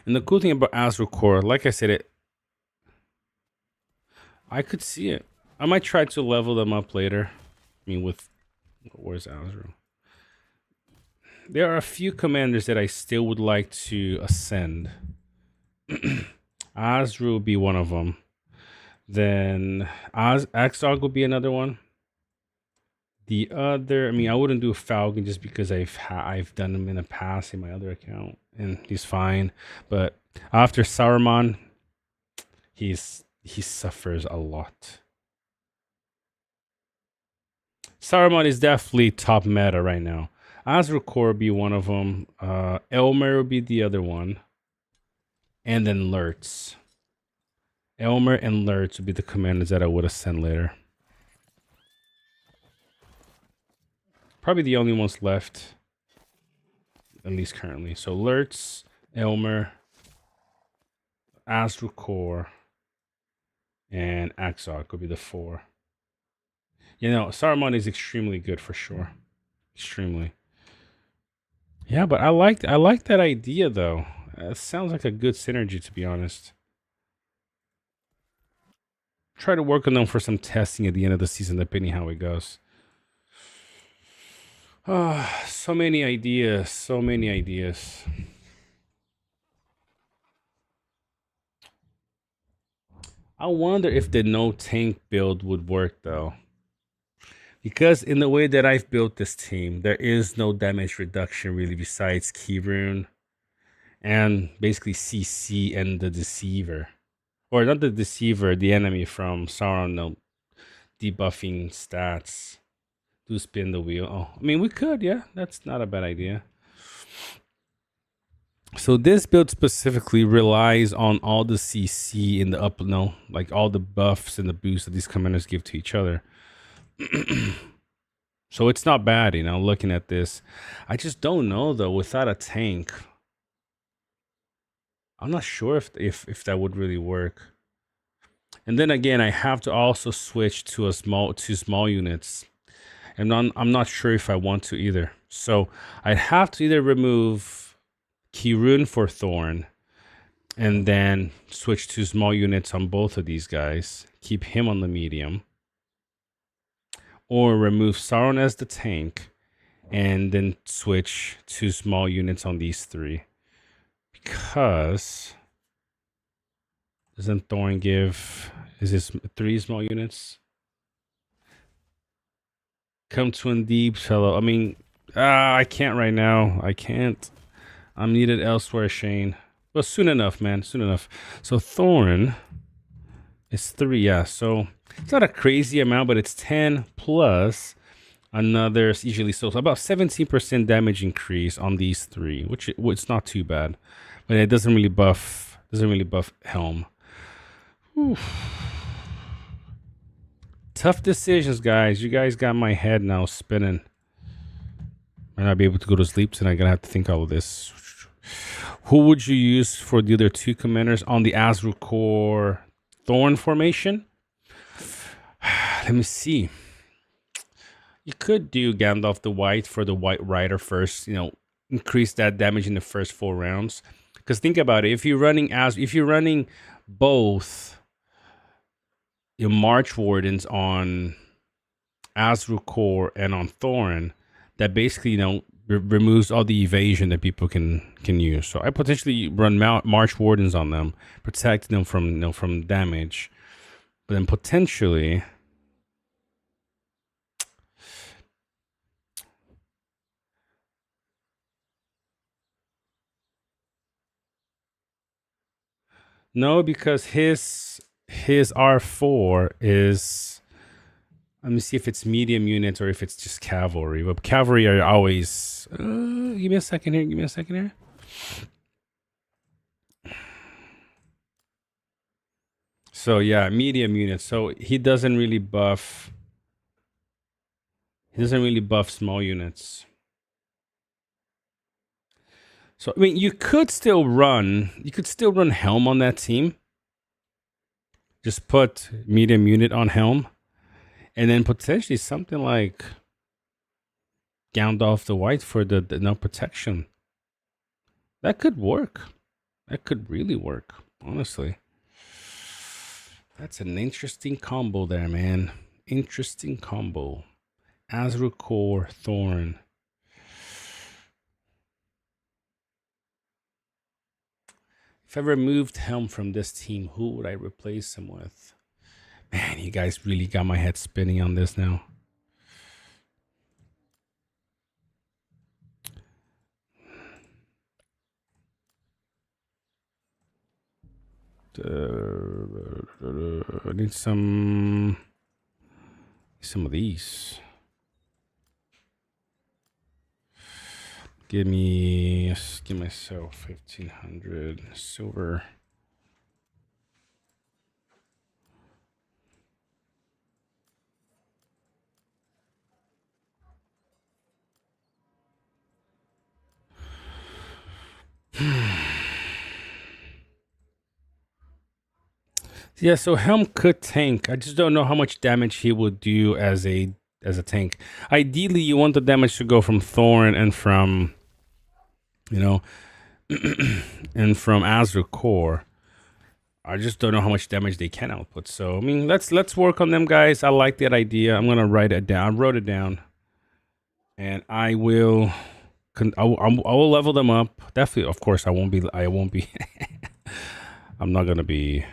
And the cool thing about Azul Core, like I said, I could see it. I might try to level them up later. I mean, where's Azul? There are a few commanders that I still would like to ascend. Azru will be one of them. Then Axog will be another one. The other, I mean, I wouldn't do Falcon just because I've done him in the past in my other account, and he's fine. But after Saruman, he suffers a lot. Saruman is definitely top meta right now. Azra Core would be one of them. Elmer would be the other one. And then Lurtz. Elmer and Lurtz would be the commanders that I would ascend later. Probably the only ones left. At least currently. So Lurtz, Elmer, Azrukor, and Axar could be the 4. You know, Saruman is extremely good for sure. Extremely. Yeah, but I like that idea though. It sounds like a good synergy, to be honest. Try to work on them for some testing at the end of the season, depending how it goes. Ah, so many ideas. So many ideas. I wonder if the no tank build would work though. Because in the way that I've built this team, there is no damage reduction really besides Kirun and basically CC and the Deceiver. Or not the Deceiver, the enemy from Sauron, no debuffing stats. Do spin the wheel. Oh, I mean, we could, yeah. That's not a bad idea. So this build specifically relies on all the CC in the up, no, like all the buffs and the boosts that these commanders give to each other. So it's not bad, you know, looking at this. I just don't know though, without a tank. I'm not sure if that would really work. And then again, I have to also switch to small units. And I'm not sure if I want to either. So I'd have to either remove Kirun for Thorn and then switch to small units on both of these guys. Keep him on the medium. Or remove Sauron as the tank and then switch to small units on these 3. Because doesn't Thorn give, is this 3 small units? Come Twin Deep, fellow. I mean, I can't right now. I can't. I'm needed elsewhere, Shane. Well, soon enough, man. Soon enough. So Thorn is 3, yeah. So it's not a crazy amount, but it's 10 plus another usually so about 17% damage increase on these 3, which it's not too bad. But it doesn't really buff Helm. Oof. Tough decisions, guys. You guys got my head now spinning. Might not be able to go to sleep tonight. I'm gonna have to think all of this. Who would you use for the other 2 commanders on the Azrukor Thorn formation? Let me see. You could do Gandalf the White for the White Rider first. You know, increase that damage in the first 4 rounds. Because think about it. If you're running both your March Wardens on Azrukor and on Thorin, that basically, you know, removes all the evasion that people can use. So I potentially run March Wardens on them, protect them from, you know, from damage. But then potentially no, because his R4 is, let me see if it's medium units or if it's just cavalry. But cavalry are always give me a second here. So yeah, medium units. So he doesn't really buff small units. So I mean, you could still run Helm on that team. Just put medium unit on Helm, and then potentially something like Gandalf the White for the no protection. That could work. That could really work, honestly. That's an interesting combo there, man. Interesting combo. Azrukor Thorn. If I removed Helm from this team, who would I replace him with? Man, you guys really got my head spinning on this now. I need some of these. Give myself 1,500 silver. Yeah, so Helm could tank. I just don't know how much damage he would do as a tank. Ideally, you want the damage to go from Thorn and from, you know, and from Azure Core. I just don't know how much damage they can output. So I mean, let's work on them, guys. I like that idea. I'm gonna write it down. I wrote it down, and I will. I will level them up. Definitely, of course, I won't be. I'm not gonna be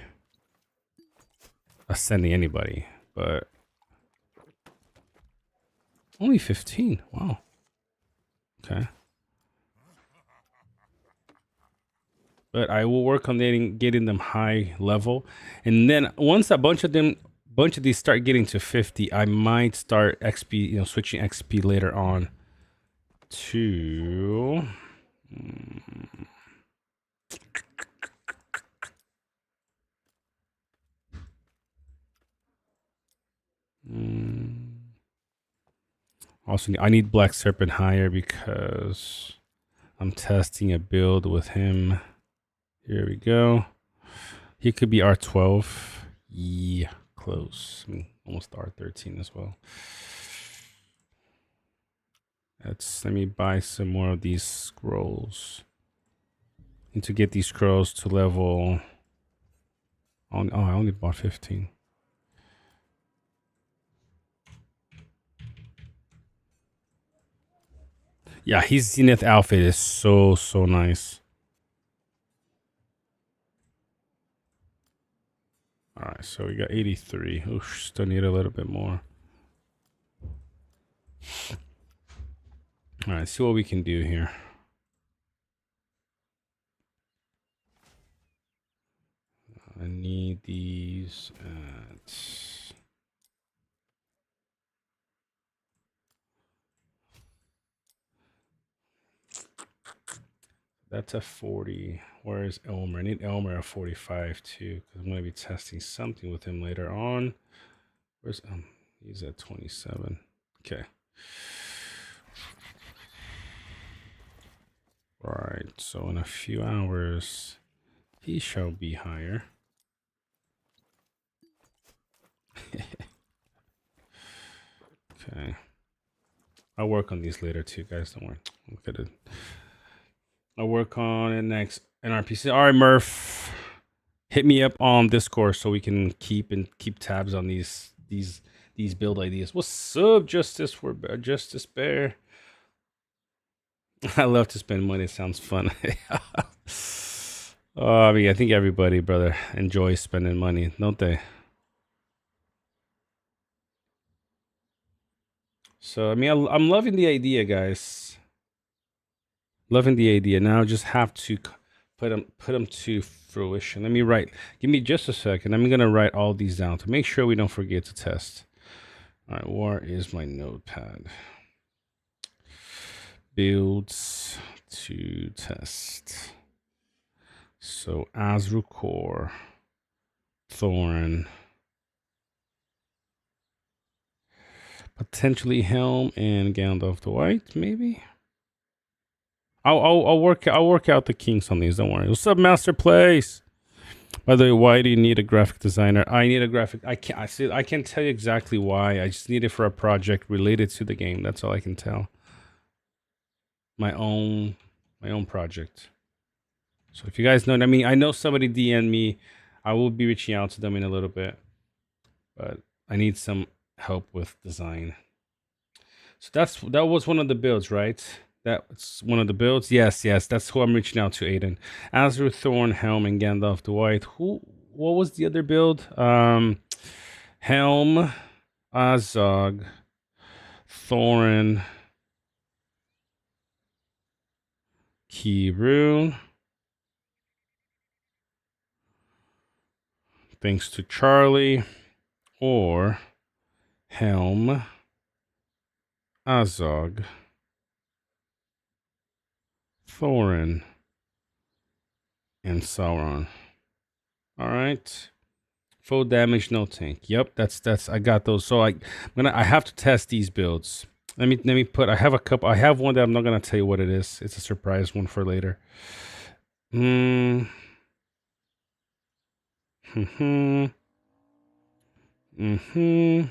ascending anybody, but only 15. Wow. Okay. But I will work on getting them high level, and then once a bunch of these start getting to 50, I might start XP, switching XP later on to also I need Black Serpent higher because I'm testing a build with him. Here we go. He could be R12. Yeah, close. I mean, almost R13 as well. Let me buy some more of these scrolls. Need to get these scrolls to level. Oh, I only bought 15. Yeah, his Zenith outfit is so nice. All right, so we got 83. Oof, still need a little bit more. All right, see what we can do here. I need these at... That's a 40. Where is Elmer? I need Elmer at 45 too, because I'm going to be testing something with him later on. Where's he's at 27. Okay. Right, so in a few hours, he shall be higher. Okay. I'll work on these later too, guys. Don't worry. Look at it. I'll work on it next. NRPC. All right, Murph. Hit me up on Discord so we can keep tabs on these build ideas. What's up, Justice Bear? I love to spend money. It sounds fun. I mean, I think everybody, brother, enjoys spending money, don't they? So, I mean, I'm loving the idea, guys. Loving the idea. Now, just have to put them to fruition. Let me write. Give me just a second. I'm gonna write all these down to make sure we don't forget to test. All right, where is my notepad? Builds to test. So Azure Core, Thorn, potentially Helm and Gandalf the White, maybe. I'll work out the kinks on these. Don't worry. What's up, Master Place? By the way, why do you need a graphic designer? I need a graphic. I can't tell you exactly why. I just need it for a project related to the game. That's all I can tell. My own project. So if you guys know, I mean, I know somebody DM'd me. I will be reaching out to them in a little bit, but I need some help with design. So that was one of the builds, right? That's one of the builds. Yes, that's who I'm reaching out to, Aiden. Azure, Thorn, Helm, and Gandalf the White. What was the other build? Helm, Azog, Thorin, Kirun. Thanks to Charlie, or Helm, Azog, Thorin, and Sauron. All right. Full damage, no tank. Yep, that's I got those. So I have to test these builds. Let me put. I have a couple. I have one that I'm not gonna tell you what it is. It's a surprise one for later. Mm-hmm. Mm-hmm.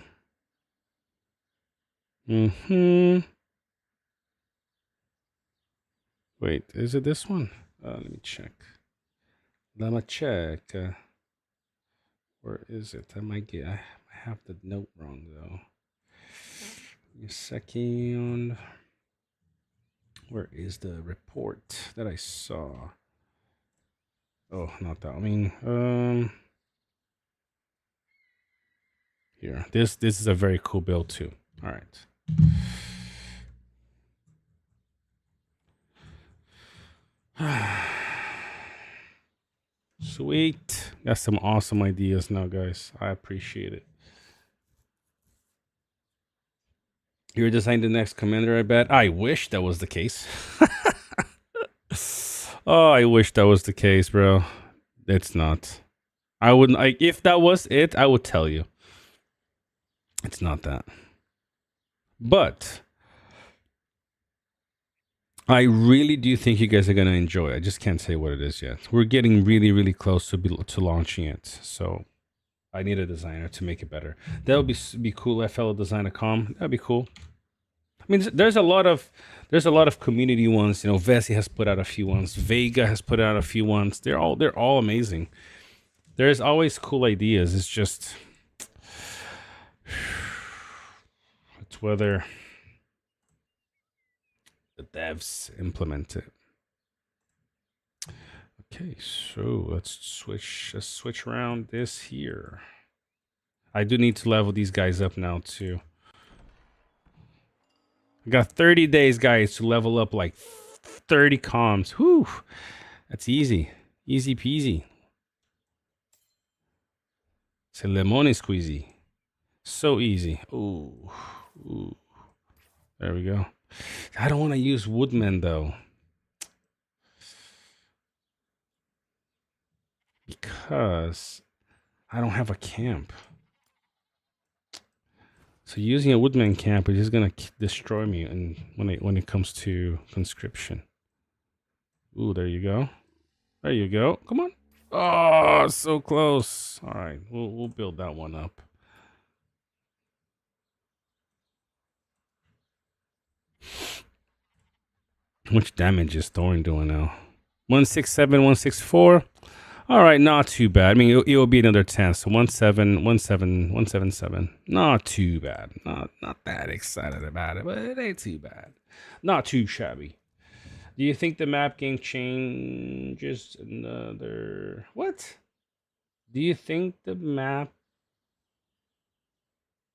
Mm-hmm. Wait, is it this one? Let me check. Let me check. Where is it? I have the note wrong though. Give me a second. Where is the report that I saw? Oh, not that. I mean, here. This is a very cool build too. All right. Sweet. Got some awesome ideas now, guys. I appreciate it. You're designing the next commander, I bet. I wish that was the case. Oh, I wish that was the case, bro. It's not. I wouldn't. If that was it, I would tell you. It's not that. But I really do think you guys are gonna enjoy it. I just can't say what it is yet. We're getting really, really close to launching it. So I need a designer to make it better. That would be cool. If fellow designer com, that'd be cool. I mean, there's a lot of community ones. You know, Vessi has put out a few ones. Vega has put out a few ones. They're all amazing. There's always cool ideas. It's just it's whether the devs implement it. Okay, so let's switch around this here. I do need to level these guys up now too. I got 30 days, guys, to level up like 30 comms. Whew. That's easy. Easy peasy. It's a lemon squeezy. So easy. Ooh. Ooh. There we go. I don't want to use woodmen though. Because I don't have a camp. So using a woodman camp is just gonna destroy me, and when it comes to conscription. Ooh, there you go. There you go. Come on. Oh, so close. All right, we'll build that one up. How much damage is Thorin doing now? 167, 164. All right, not too bad. I mean, it will be another 10. So 177. Not too bad. Not that excited about it, but it ain't too bad. Not too shabby. Do you think the map game changes another... What? Do you think the map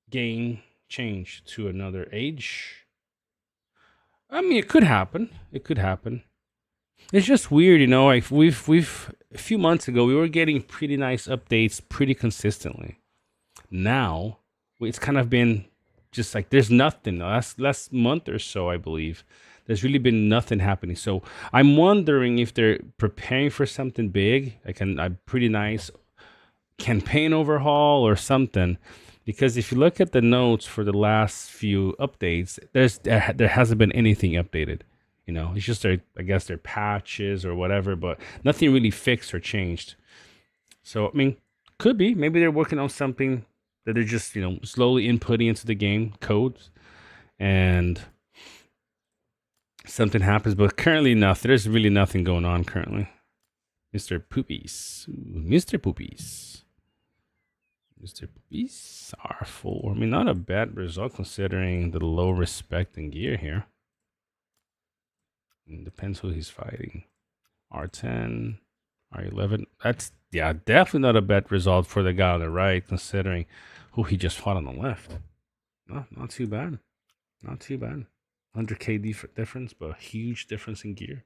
game changed to another age? I mean, it could happen. It could happen. It's just weird, you know. Like we've a few months ago, we were getting pretty nice updates pretty consistently. Now it's kind of been just like there's nothing. Last month or so, I believe, there's really been nothing happening. So I'm wondering if they're preparing for something big, like a pretty nice campaign overhaul or something. Because if you look at the notes for the last few updates, there hasn't been anything updated. You know, it's just I guess their patches or whatever, but nothing really fixed or changed. So, I mean, could be. Maybe they're working on something that they're just, you know, slowly inputting into the game codes and something happens. But currently, nothing. There's really nothing going on currently. Mr. Poopies. Ooh, Mr. Poopies. Mr. Poopies are full. I mean, not a bad result considering the low respect and gear here. It depends who he's fighting. R10, R11. That's, yeah, definitely not a bad result for the guy on the right, considering who he just fought on the left. No, not too bad. Not too bad. 100k difference, but a huge difference in gear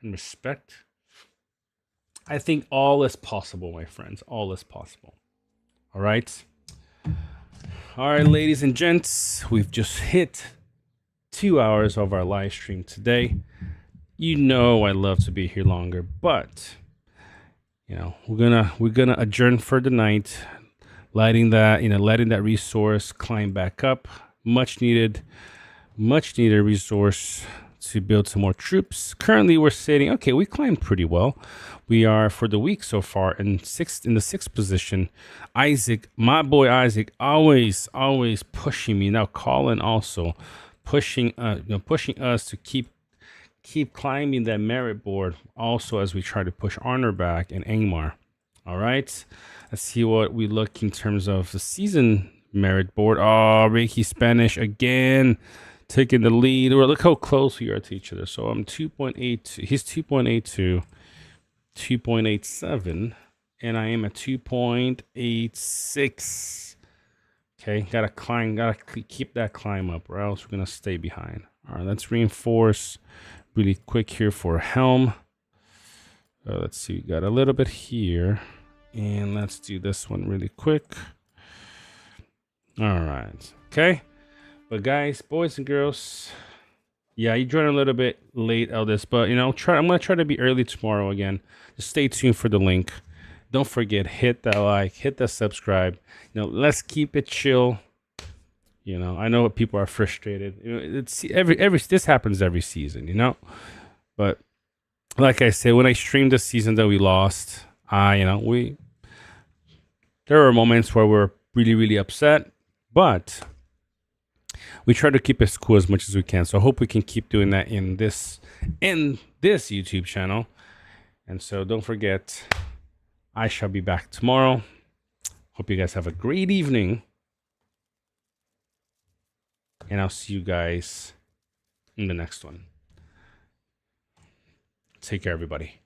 and respect. I think all is possible, my friends. All is possible. All right. All right, ladies and gents, we've just hit 2 hours of our live stream today. You know I love to be here longer, but you know we're gonna adjourn for the night, letting that resource climb back up. Much needed resource to build some more troops. Currently, we're sitting. Okay, we climbed pretty well. We are for the week so far in the sixth position. Isaac, my boy Isaac, always pushing me. Now Colin also pushing us to keep climbing that merit board. Also, as we try to push Arnor back and Angmar. All right, let's see what we look in terms of the season merit board. Oh, Reiki Spanish again, taking the lead. Or look how close we are to each other. So I'm 2.82. He's 2.82, 2.87, and I am at 2.86. Okay, gotta climb, gotta keep that climb up, or else we're gonna stay behind. All right, let's reinforce really quick here for Helm. Let's see, we got a little bit here. And let's do this one really quick. All right. Okay. But guys, boys and girls, yeah, you joined a little bit late on this, but I'm gonna try to be early tomorrow again. Just stay tuned for the link. Don't forget, hit that like, hit that subscribe. Let's keep it chill. I know people are frustrated. It's this happens every season, But like I said, when I streamed the season that we lost, there were moments where we're really, really upset, but we try to keep it cool as much as we can. So I hope we can keep doing that in this YouTube channel. And so don't forget, I shall be back tomorrow. Hope you guys have a great evening. And I'll see you guys in the next one. Take care, everybody.